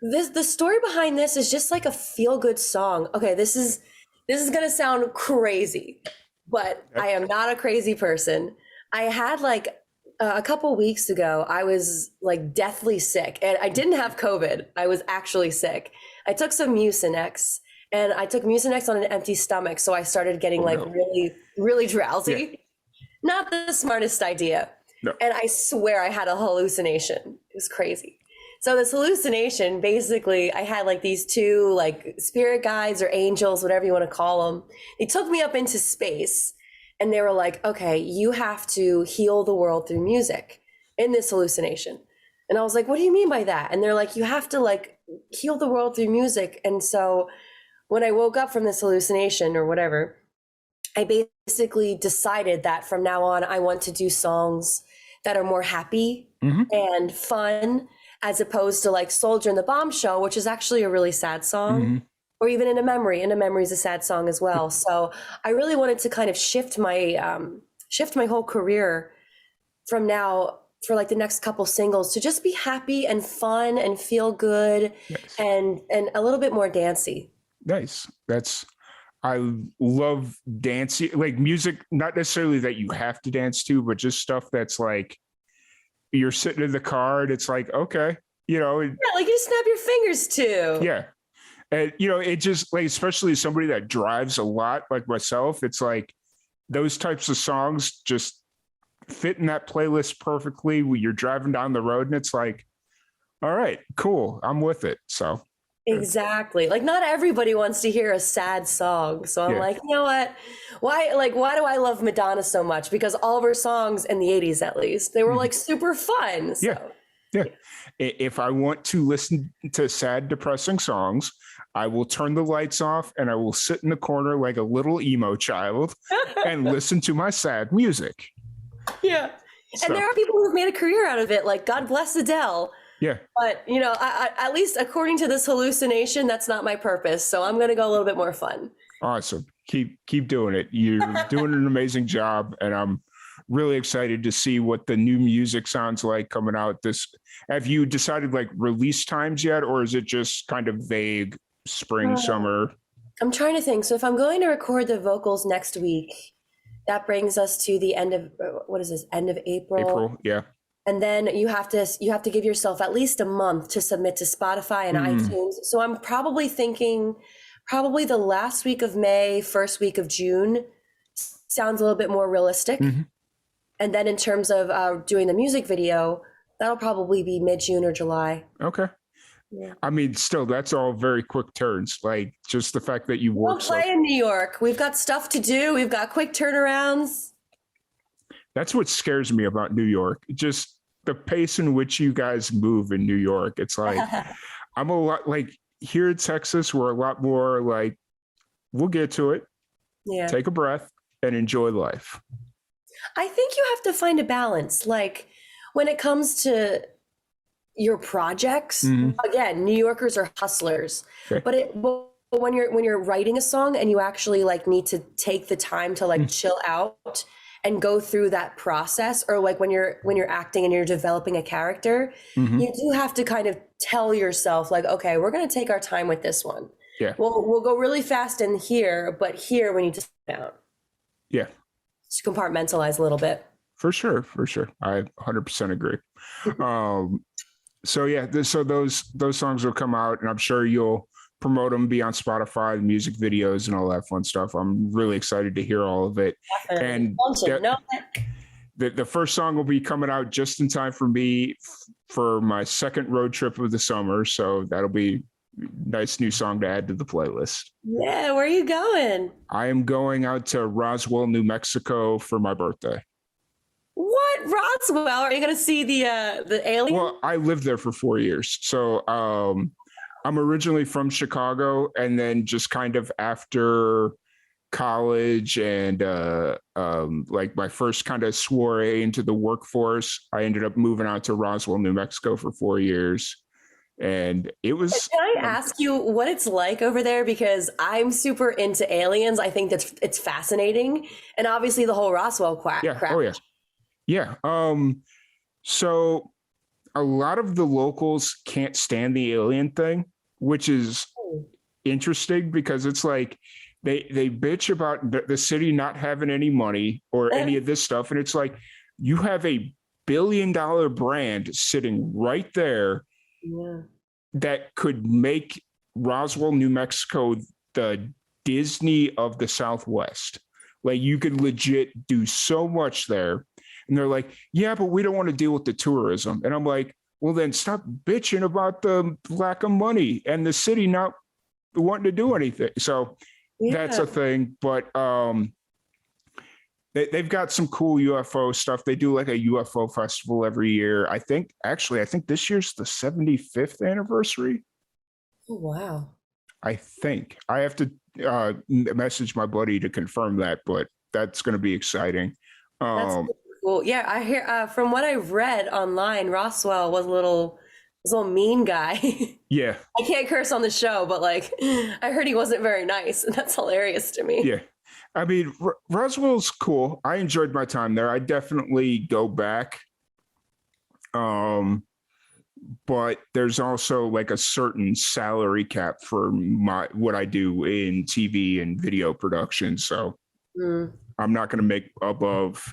the story behind this is just like a feel good song. Okay, this is gonna sound crazy, but I am not a crazy person. I had like a couple weeks ago, I was like deathly sick, and I didn't have COVID. I was actually sick. I took some Mucinex, and I took Mucinex on an empty stomach, so I started getting really, really drowsy. Yeah. Not the smartest idea. No. And I swear I had a hallucination. It was crazy. So this hallucination, basically, I had like these two like spirit guides or angels, whatever you want to call them. They took me up into space. And they were like, okay, you have to heal the world through music in this hallucination. And I was like, what do you mean by that? And they're like, you have to like heal the world through music. And so when I woke up from this hallucination or whatever, I basically decided that from now on, I want to do songs that are more happy and fun, as opposed to like Soldier in the Bomb Show, which is actually a really sad song. Or even In a Memory. In a Memory is a sad song as well. So I really wanted to kind of shift my whole career from now for like the next couple singles to just be happy and fun and feel good. Nice. and a little bit more dancey. Nice. I love dancing, like music, not necessarily that you have to dance to, but just stuff that's like you're sitting in the car and it's like, okay, Yeah, like you snap your fingers to. Yeah. And, it just like, especially somebody that drives a lot like myself, it's like those types of songs just fit in that playlist perfectly when you're driving down the road. And it's like, all right, cool. I'm with it. So. Exactly. Like not everybody wants to hear a sad song. So I'm like, you know what? Why do I love Madonna so much? Because all of her songs in the 80s, at least, they were like super fun. So. Yeah. If I want to listen to sad, depressing songs, I will turn the lights off and I will sit in the corner like a little emo child and listen to my sad music. Yeah. So. And there are people who've made a career out of it. Like God bless Adele. Yeah. But, I, at least according to this hallucination, that's not my purpose. So I'm going to go a little bit more fun. Awesome. Keep doing it. You're doing an amazing job. And I'm really excited to see what the new music sounds like coming out. Have you decided like release times yet? Or is it just kind of vague spring, summer? I'm trying to think. So if I'm going to record the vocals next week, that brings us to the end of, what is this? End of April. Yeah. And then you have to give yourself at least a month to submit to Spotify and iTunes. So I'm probably thinking the last week of May, first week of June sounds a little bit more realistic. And then in terms of doing the music video, that'll probably be mid-June or July. Okay. Yeah. I mean, still, that's all very quick turns. Like just the fact that you work. We'll play in New York. We've got stuff to do. We've got quick turnarounds. That's what scares me about New York. Just the pace in which you guys move in New York. It's like, I'm a lot like here in Texas, we're a lot more like, we'll get to it. Yeah. Take a breath and enjoy life. I think you have to find a balance. Like when it comes to your projects, again, New Yorkers are hustlers, but when you're writing a song and you actually like need to take the time to like chill out and go through that process, or like when you're acting and you're developing a character, Mhm. you do have to kind of tell yourself like, okay, we're going to take our time with this one. Yeah. We'll go really fast in here, but here we need to slow down. Yeah. To compartmentalize a little bit. For sure. I 100% agree. So yeah, so those songs will come out, and I'm sure you'll promote them, be on Spotify, music videos, and all that fun stuff. I'm really excited to hear all of it. And the first song will be coming out just in time for me for my second road trip of the summer. So that'll be a nice new song to add to the playlist. Yeah, where are you going? I am going out to Roswell, New Mexico for my birthday. What, Roswell? Are you going to see the alien? Well, I lived there for 4 years. So I'm originally from Chicago, and then just kind of after college and like my first kind of soiree into the workforce, I ended up moving out to Roswell, New Mexico for 4 years. And it was. Can I ask you what it's like over there? Because I'm super into aliens. I think it's fascinating. And obviously the whole Roswell crash. Oh, yeah. Yeah. So a lot of the locals can't stand the alien thing, which is interesting because it's like they bitch about the city not having any money or any of this stuff. And it's like, you have a $1 billion brand sitting right there that could make Roswell, New Mexico, the Disney of the Southwest. Like, you could legit do so much there. And they're like, yeah, but we don't want to deal with the tourism. And I'm like, well, then stop bitching about the lack of money and the city not wanting to do anything. So that's a thing. But they've got some cool UFO stuff. They do like a UFO festival every year. I think this year's the 75th anniversary. Oh, wow. I think I have to message my buddy to confirm that, but that's going to be exciting. That's cool. Yeah, I hear from what I've read online, Roswell was a little mean guy. Yeah. I can't curse on the show, but like I heard he wasn't very nice, and that's hilarious to me. Yeah. I mean, Roswell's cool. I enjoyed my time there. I definitely go back. But there's also like a certain salary cap for what I do in TV and video production. So I'm not going to make above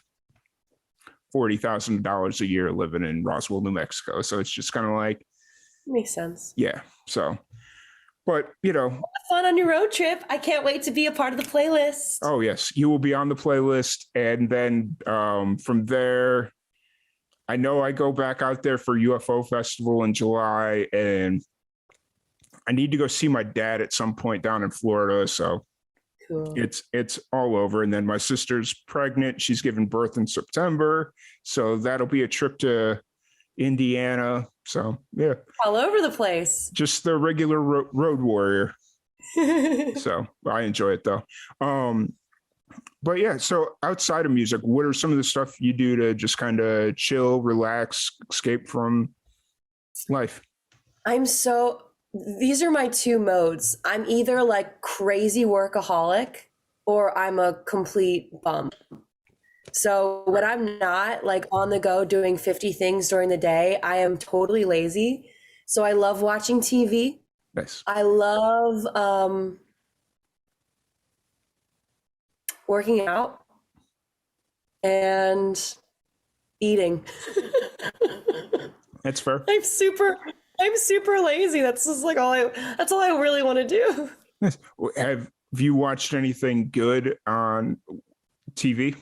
$40,000 a year living in Roswell, New Mexico. So it's just kind of like, makes sense. Yeah. So, but have fun on your road trip. I can't wait to be a part of the playlist. Oh yes, you will be on the playlist, and then from there, I know I go back out there for UFO Festival in July, and I need to go see my dad at some point down in Florida. So cool. It's all over. And then my sister's pregnant; she's giving birth in September, so that'll be a trip to Indiana. So yeah, all over the place. Just the regular road warrior. So I enjoy it though. But yeah, so outside of music, what are some of the stuff you do to just kind of chill, relax, escape from life? These are my two modes. I'm either like crazy workaholic or I'm a complete bum. So when I'm not like on the go doing 50 things during the day, I am totally lazy. So I love watching TV. Nice. I love working out and eating. That's fair. I'm super lazy. That's just like that's all I really want to do. Nice. Have you watched anything good on TV?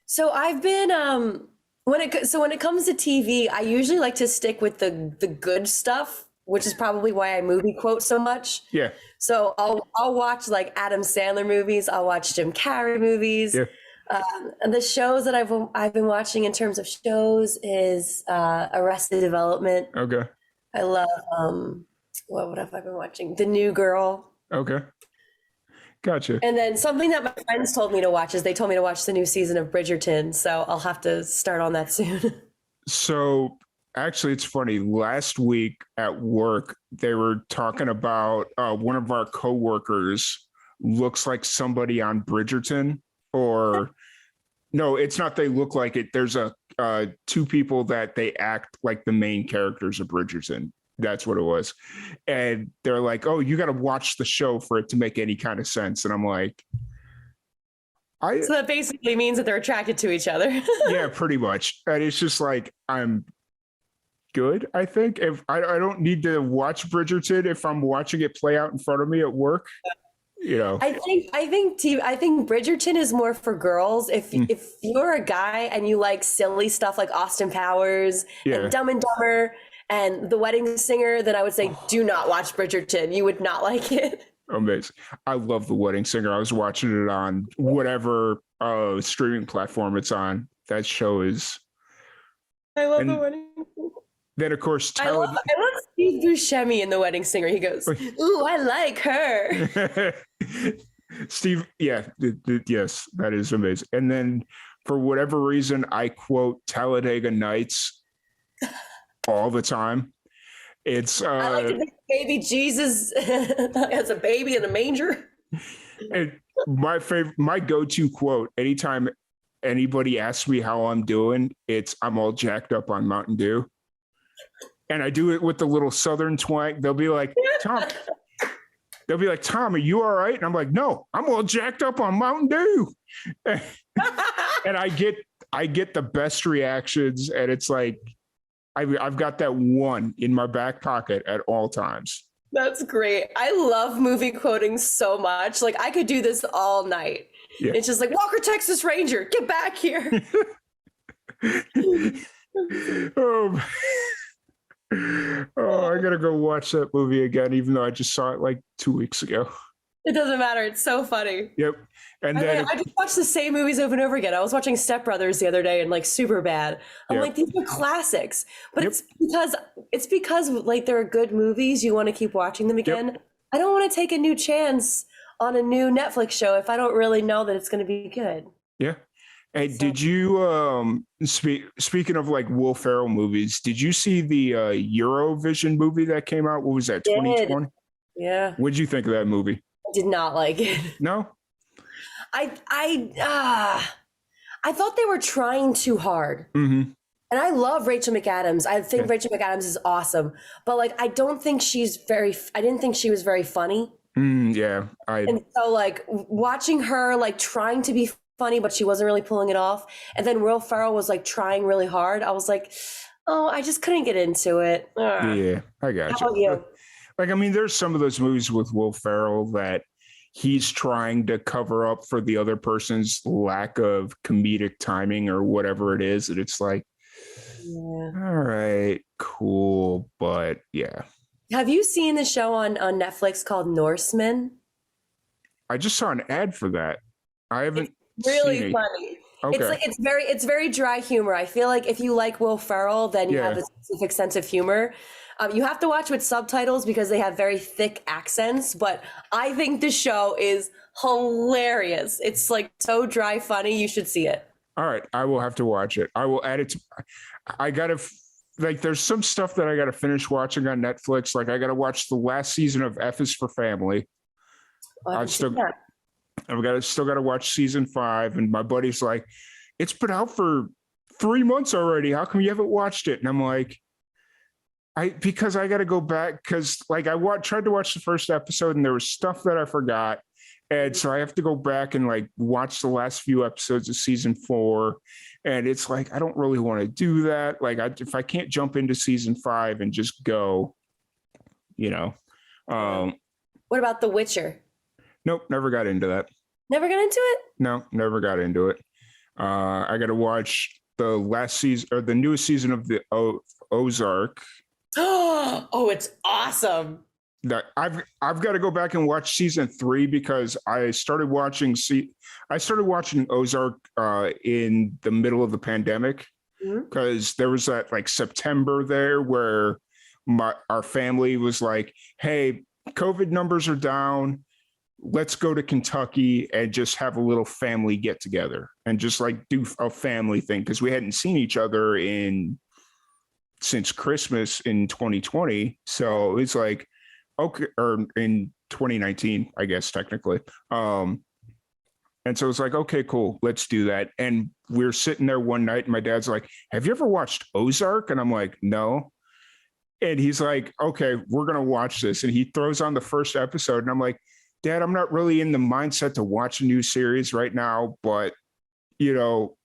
So I've been when it comes to TV, I usually like to stick with the good stuff, which is probably why I movie quote so much. Yeah. So I'll watch like Adam Sandler movies. I'll watch Jim Carrey movies. Yeah. And the shows that I've been watching in terms of shows is Arrested Development. Okay. I love what have I been watching? The New Girl. Okay. Gotcha. And then something that my friends told me to watch is they told me to watch the new season of Bridgerton. So I'll have to start on that soon. So actually, it's funny. Last week at work, they were talking about one of our coworkers looks like somebody on Bridgerton, or No, it's not. They look like it. There's a two people that they act like the main characters of Bridgerton. That's what it was. And they're like, "Oh, you got to watch the show for it to make any kind of sense." And I'm like, I So that basically means that they're attracted to each other. yeah, pretty much. And it's just like I'm good. I think if I don't need to watch Bridgerton if I'm watching it play out in front of me at work. You know, I think Bridgerton is more for girls. If you're a guy and you like silly stuff like Austin Powers yeah. and Dumb and Dumber and The Wedding Singer, then I would say do not watch Bridgerton. You would not like it. Amazing. I love The Wedding Singer. I was watching it on whatever streaming platform it's on. That show is. I love The Wedding Singer. Then, of course, I love Steve Buscemi in The Wedding Singer. He goes, "Ooh, I like her." Steve, yeah, yes, that is amazing. And then, for whatever reason, I quote Talladega Nights all the time. It's I like to think baby Jesus has a baby in a manger. And my go-to quote anytime anybody asks me how I'm doing, it's I'm all jacked up on Mountain Dew. And I do it with the little Southern twang. They'll be like, Tom, are you all right? And I'm like, no, I'm all jacked up on Mountain Dew. And I get the best reactions. And it's like, I've got that one in my back pocket at all times. That's great. I love movie quoting so much. Like I could do this all night. Yeah. It's just like Walker, Texas Ranger, get back here. I gotta go watch that movie again, even though I just saw it like 2 weeks ago. It doesn't matter. It's so funny. Yep. And then I just watch the same movies over and over again. I was watching Step Brothers the other day and like Superbad. I'm like, these are classics. But it's because like they're good movies. You want to keep watching them again. Yep. I don't want to take a new chance on a new Netflix show if I don't really know that it's going to be good. Yeah. Hey, so, did you speaking of like Will Ferrell movies, did you see the Eurovision movie that came out? What was that, 2020? Yeah. What'd you think of that movie? I did not like it. No? I thought they were trying too hard. Mm-hmm. And I love Rachel McAdams. I think Rachel McAdams is awesome. But like I didn't think she was very funny. Yeah. And so like watching her like trying to be funny, but she wasn't really pulling it off. And then Will Ferrell was like trying really hard. I was like, oh, I just couldn't get into it. Yeah, I got How about you? Like, I mean, there's some of those movies with Will Ferrell that he's trying to cover up for the other person's lack of comedic timing or whatever it is. And it's like, all right, cool. But yeah. Have you seen the show on Netflix called Norsemen? I just saw an ad for that. I haven't. It's really funny. Okay. It's very dry humor. I feel like if you like Will Ferrell, then you have a specific sense of humor. You have to watch with subtitles because they have very thick accents, but I think the show is hilarious. It's like so dry funny. You should see it. All right. I will have to watch it. I will add it to, I got to, like, there's some stuff that I got to finish watching on Netflix. Like I got to watch the last season of F is for Family. I've still got to watch season 5. And my buddy's like, it's been out for 3 months already. How come you haven't watched it? And I'm like, because I got to go back because like tried to watch the first episode and there was stuff that I forgot. And so I have to go back and like watch the last few episodes of season 4. And it's like, I don't really want to do that. Like if I can't jump into season 5 and just go, you know. What about The Witcher? Nope. Never got into that. Never got into it? No, never got into it. I got to watch the last season or the newest season of the Ozark. Oh, it's awesome. I've got to go back and watch season 3 because I started watching Ozark in the middle of the pandemic because there was that like September there where our family was like, hey, COVID numbers are down. Let's go to Kentucky and just have a little family get together and just like do a family thing because we hadn't seen each other since Christmas in 2020. So it's like, okay, or in 2019, I guess, technically. And so it's like, okay, cool, let's do that. And we're sitting there one night, and my dad's like, have you ever watched Ozark? And I'm like, no. And he's like, okay, we're going to watch this. And he throws on the first episode. And I'm like, Dad, I'm not really in the mindset to watch a new series right now, but,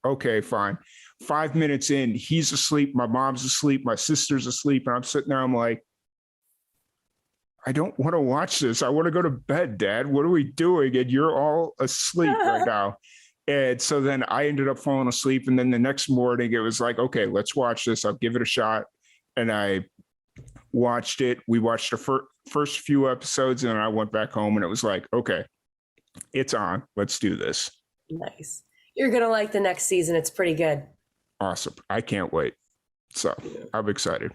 okay, fine. 5 minutes in, he's asleep. My mom's asleep. My sister's asleep. And I'm sitting there, I'm like, I don't want to watch this. I want to go to bed, Dad. What are we doing? And you're all asleep right now. And so then I ended up falling asleep. And then the next morning it was like, okay, let's watch this. I'll give it a shot. And I watched it. We watched the first few episodes, and then I went back home, and it was like, okay, it's on. Let's do this. Nice. You're going to like the next season. It's pretty good. Awesome. I can't wait. So I'm excited.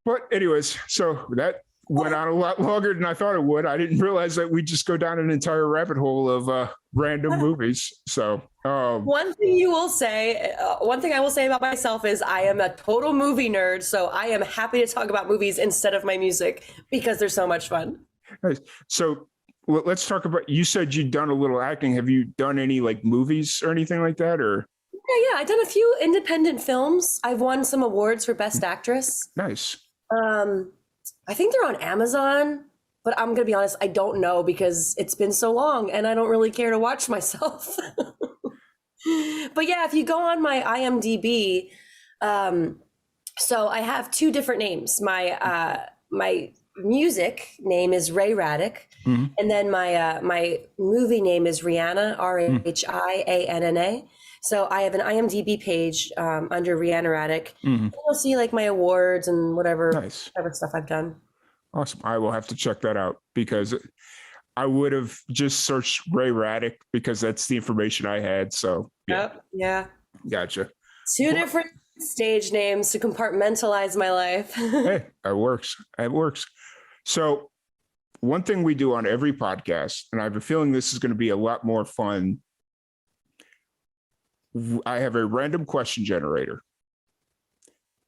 But anyways, so that went on a lot longer than I thought it would. I didn't realize that we just go down an entire rabbit hole of random movies. So one thing I will say about myself is I am a total movie nerd. So I am happy to talk about movies instead of my music because they're so much fun. Nice. So let's talk about, you said you'd done a little acting. Have you done any like movies or anything like that? Or Yeah, I've done a few independent films. I've won some awards for Best Actress. Nice. I think they're on Amazon, but I'm gonna be honest, I don't know because it's been so long and I don't really care to watch myself. But yeah, if you go on my IMDb, so I have two different names. My music name is Ray Radick, and then my movie name is Rihanna, Rhianna. So I have an IMDb page under Rihanna Radick. You'll see like my awards and whatever stuff I've done. Awesome. I will have to check that out because I would have just searched Ray Radick because that's the information I had. So yeah. Gotcha. Two different stage names to compartmentalize my life. Hey, it works. It works. So one thing we do on every podcast, and I have a feeling this is going to be a lot more fun. I have a random question generator,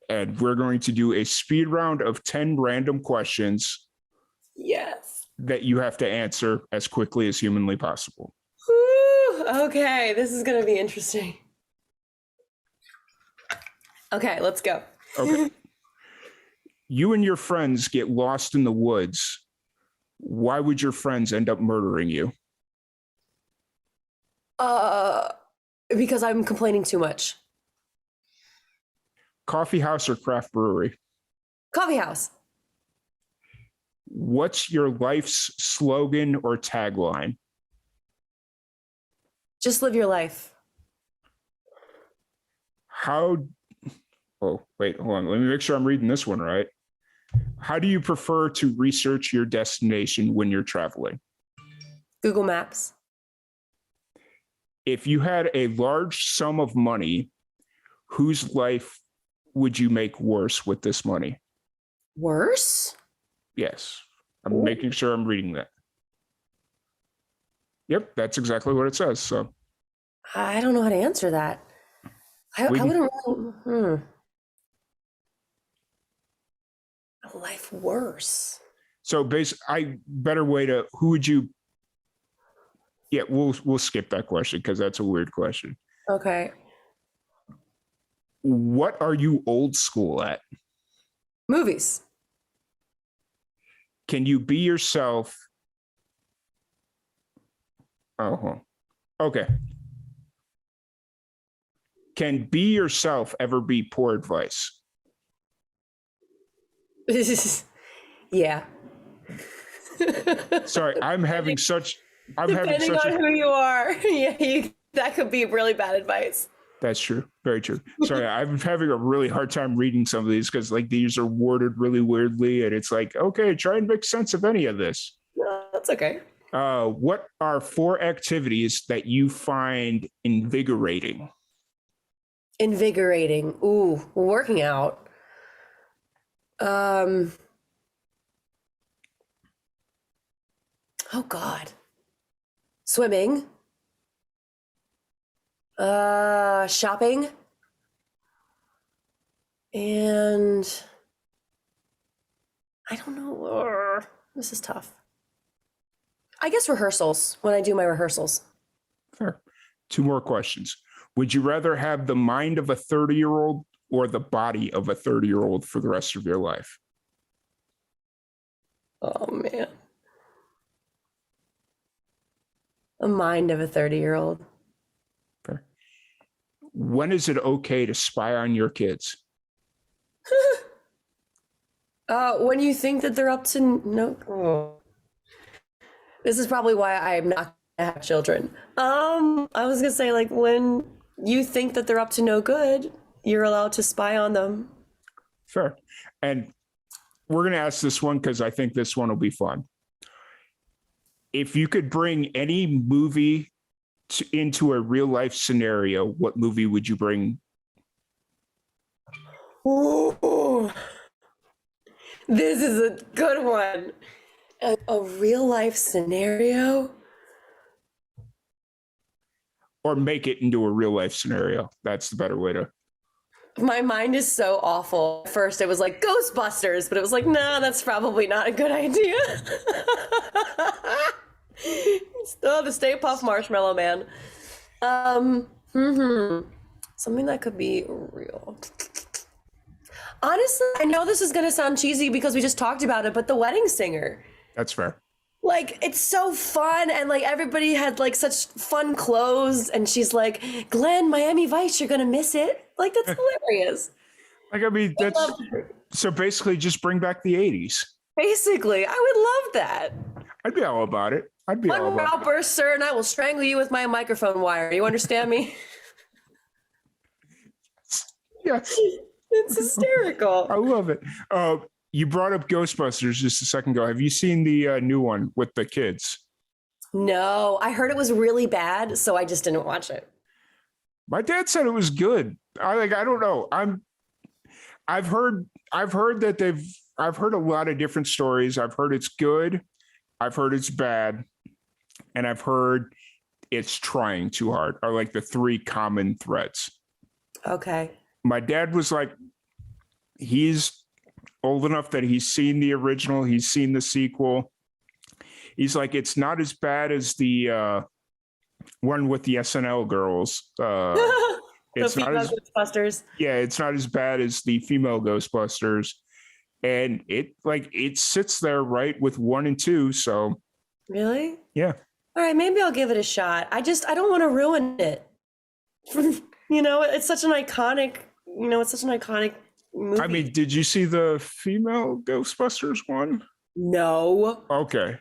and we're going to do a speed round of 10 random questions. Yes. That you have to answer as quickly as humanly possible. Whew, okay, this is going to be interesting. Okay, let's go. Okay. You and your friends get lost in the woods. Why would your friends end up murdering you? Because I'm complaining too much. Coffee house or craft brewery? Coffee house. What's your life's slogan or tagline? Just live your life. Oh, wait, hold on. Let me make sure I'm reading this one right. How do you prefer to research your destination when you're traveling? Google Maps. If you had a large sum of money, whose life would you make worse with this money? Worse? Yes. I'm making sure I'm reading that. Yep, that's exactly what it says. So I don't know how to answer that. I wouldn't really, life worse. So better way to, who would you, yeah, we'll skip that question because that's a weird question. Okay. What are you old school at? Movies. Can you be yourself? Okay. Can be yourself ever be poor advice? Yeah. Sorry, Depending on who you are, yeah, that could be really bad advice. That's true. Very true. Sorry, I'm having a really hard time reading some of these because like these are worded really weirdly, and it's like, okay, try and make sense of any of this. No, that's okay. What are 4 activities that you find invigorating? Invigorating. Ooh, working out. Oh God. Swimming. Shopping. And I don't know. This is tough. I guess rehearsals, when I do my rehearsals. Fair. Two more questions. Would you rather have the mind of a 30-year-old or the body of a 30-year-old for the rest of your life? Oh man. A mind of a 30-year-old. Fair. When is it okay to spy on your kids? When you think that they're up to no. Oh. This is probably why I'm not gonna have children. I was gonna say, like, when you think that they're up to no good, you're allowed to spy on them. Fair. And we're going to ask this one because I think this one will be fun. If you could bring any movie into a real life scenario, what movie would you bring? Ooh, this is a good one. A real life scenario? Or make it into a real life scenario. That's the better way to. My mind is so awful. At first, it was like Ghostbusters, but it was like, nah, that's probably not a good idea. Oh, the Stay Puft Marshmallow Man. Something that could be real. Honestly, I know this is going to sound cheesy because we just talked about it, but The Wedding Singer. That's fair. Like, it's so fun, and like everybody had like such fun clothes, and she's like, Glenn, Miami Vice, you're gonna miss it. Like, that's hilarious. Like, I mean, that's so basically just bring back the 80s. Basically, I would love that. I'd be all about it. I'd be all One about it. outburst, sir, and I will strangle you with my microphone wire. You understand me? Yes. It's hysterical. I love it. You brought up Ghostbusters just a second ago. Have you seen the new one with the kids? No, I heard it was really bad, so I just didn't watch it. My dad said it was good. I don't know. I've heard that I've heard a lot of different stories. I've heard it's good. I've heard it's bad. And I've heard it's trying too hard, are like the three common threads. Okay. My dad was like, he's old enough that he's seen the original, he's seen the sequel. He's like, it's not as bad as the one with the SNL girls. It's not as Ghostbusters. Yeah, it's not as bad as the female Ghostbusters, and it sits there right with 1 and 2. So Really? yeah. All right, maybe I'll give it a shot. I don't want to ruin it. It's such an iconic. It's such an iconic movie. I mean, did you see the female Ghostbusters one? No. Okay.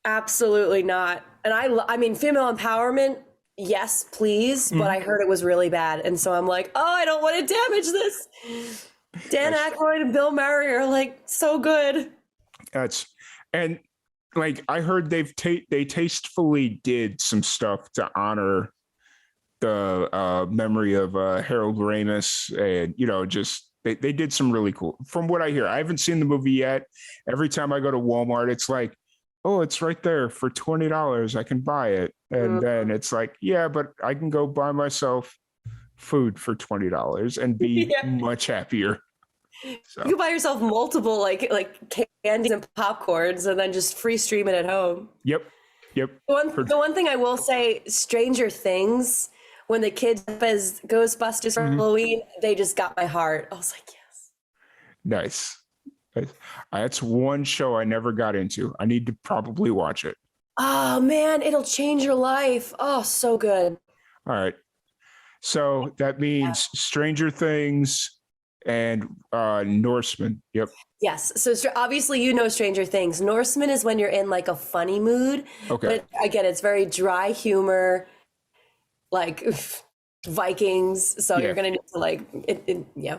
Absolutely not. And I mean, female empowerment, yes, please. But I heard it was really bad. And so I'm like, oh, I don't want to damage this. Dan Aykroyd and Bill Murray are like so good. And like I heard they tastefully did some stuff to honor the memory of Harold Ramis, and just they did some really cool. From what I hear, I haven't seen the movie yet. Every time I go to Walmart, it's like, oh, it's right there for $20. I can buy it, and then it's like, yeah, but I can go buy myself food for $20 and be much happier. So. You can buy yourself multiple like candies and popcorns, and then just free stream it at home. Yep. The one thing I will say, Stranger Things, when the kids as Ghostbusters for Halloween, they just got my heart. I was like, yes. Nice. That's one show I never got into. I need to probably watch it. Oh man, it'll change your life. Oh, so good. All right. So that means Stranger Things and Norseman. Yep. Yes. So obviously Stranger Things. Norseman is when you're in like a funny mood. Okay. But again, it's very dry humor, like Vikings. So you're gonna need to like it. Yeah.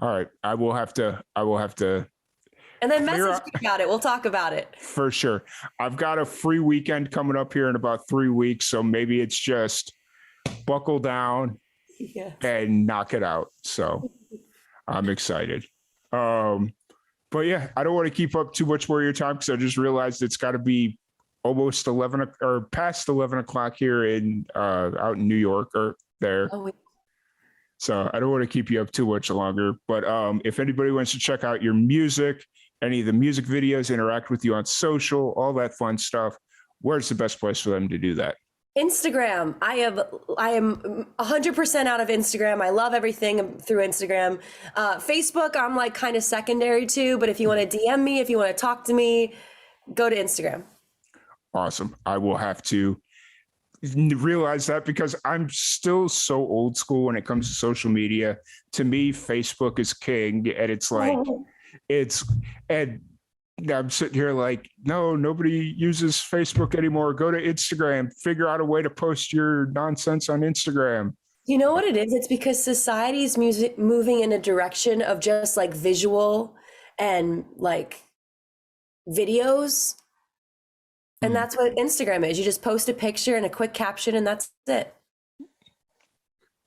All right. I will have to. And then message me about it. We'll talk about it. For sure. I've got a free weekend coming up here in about 3 weeks. So maybe it's just buckle down and knock it out. So I'm excited. But yeah, I don't want to keep up too much more of your time because I just realized it's got to be almost 11 or past 11 o'clock here out in New York or there. So I don't want to keep you up too much longer. But if anybody wants to check out your music, any of the music videos, interact with you on social, all that fun stuff, where's the best place for them to do that? Instagram. I am 100% out of Instagram. I love everything through Instagram. Facebook, I'm like kind of secondary to, but if you want to DM me, if you want to talk to me, go to Instagram. Awesome. I will have to realize that because I'm still so old school when it comes to social media. To me, Facebook is king, and it's like it's and I'm sitting here like, no, nobody uses Facebook anymore. Go to Instagram, figure out a way to post your nonsense on Instagram. You know what it is? It's because society's moving in a direction of just like visual and like videos. And that's what Instagram is. You just post a picture and a quick caption, and that's it.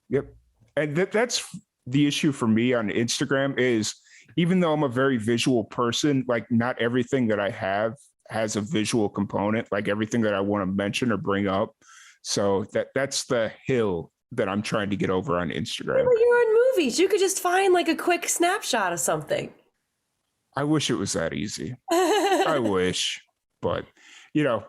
Yep. And that's the issue for me on Instagram is even though I'm a very visual person, like not everything that I have has a visual component, like everything that I want to mention or bring up. So that's the hill that I'm trying to get over on Instagram. But you're in movies. You could just find like a quick snapshot of something. I wish it was that easy. I wish, but you know,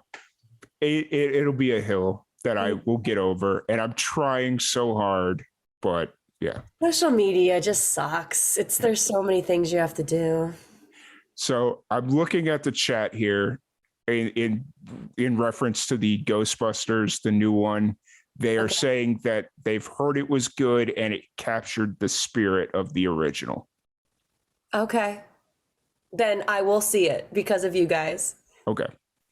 it'll be a hill that I will get over, and I'm trying so hard, but yeah. Social media just sucks. There's so many things you have to do. So I'm looking at the chat here in reference to the Ghostbusters, the new one. They are saying that they've heard it was good and it captured the spirit of the original. Okay. Then I will see it because of you guys. Okay.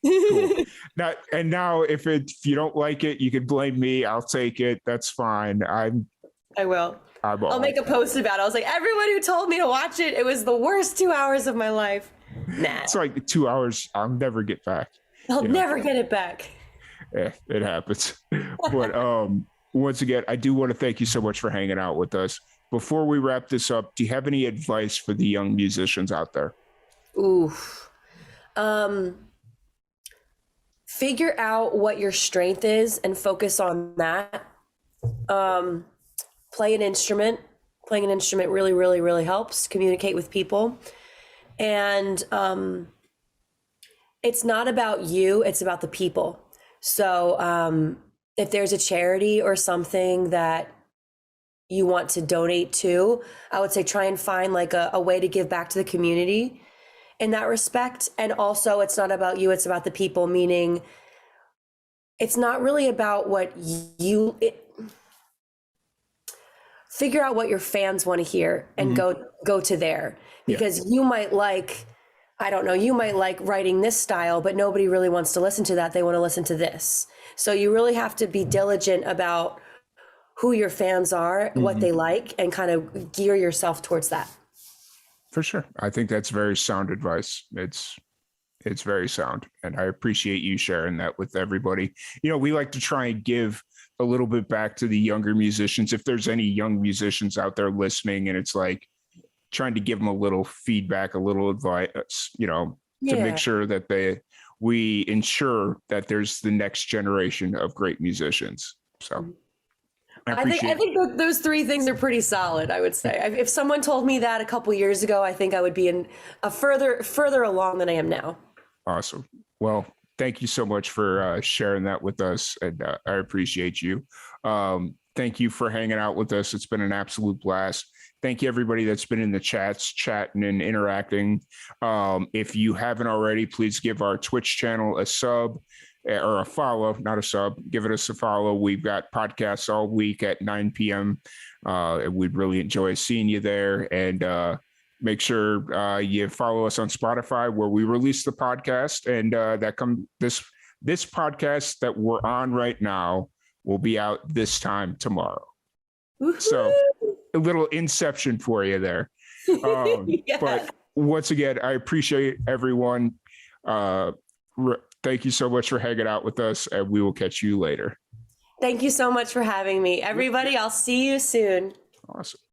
Cool. Now if you don't like it, you can blame me. I'll take it. That's fine. I will. I'll make a post about it. I was like, everyone who told me to watch it, it was the worst 2 hours of my life. Nah. It's like 2 hours. I'll never get back. I'll never get it back. Yeah, it happens. But once again, I do want to thank you so much for hanging out with us. Before we wrap this up, do you have any advice for the young musicians out there? Oof. Figure out what your strength is and focus on that. Play an instrument. Playing an instrument really, really, really helps communicate with people. And it's not about you, it's about the people. So if there's a charity or something that you want to donate to, I would say try and find like a way to give back to the community in that respect. And also it's not about you, it's about the people, meaning it's not really about what figure out what your fans want to hear and go to there, because you might like, I don't know, you might like writing this style, but nobody really wants to listen to that. They want to listen to this. So you really have to be diligent about who your fans are, what they like, and kind of gear yourself towards that. For sure. I think that's very sound advice. It's very sound. And I appreciate you sharing that with everybody. You know, we like to try and give a little bit back to the younger musicians. If there's any young musicians out there listening, and it's like trying to give them a little feedback, a little advice, you know, to make sure that we ensure that there's the next generation of great musicians. So I think those three things are pretty solid, I would say. If someone told me that a couple years ago, I think I would be in a further along than I am now. Awesome. Well, thank you so much for sharing that with us. And I appreciate you. Thank you for hanging out with us. It's been an absolute blast. Thank you, everybody that's been in the chats, chatting and interacting. If you haven't already, please give our Twitch channel a sub or a follow, not a sub. Give us a follow. We've got podcasts all week at 9 p.m. We'd really enjoy seeing you there. And make sure you follow us on Spotify, where we release the podcast. And this podcast that we're on right now will be out this time tomorrow. Woo-hoo! So a little inception for you there. But once again, I appreciate everyone. Thank you so much for hanging out with us, and we will catch you later. Thank you so much for having me. Everybody, I'll see you soon. Awesome.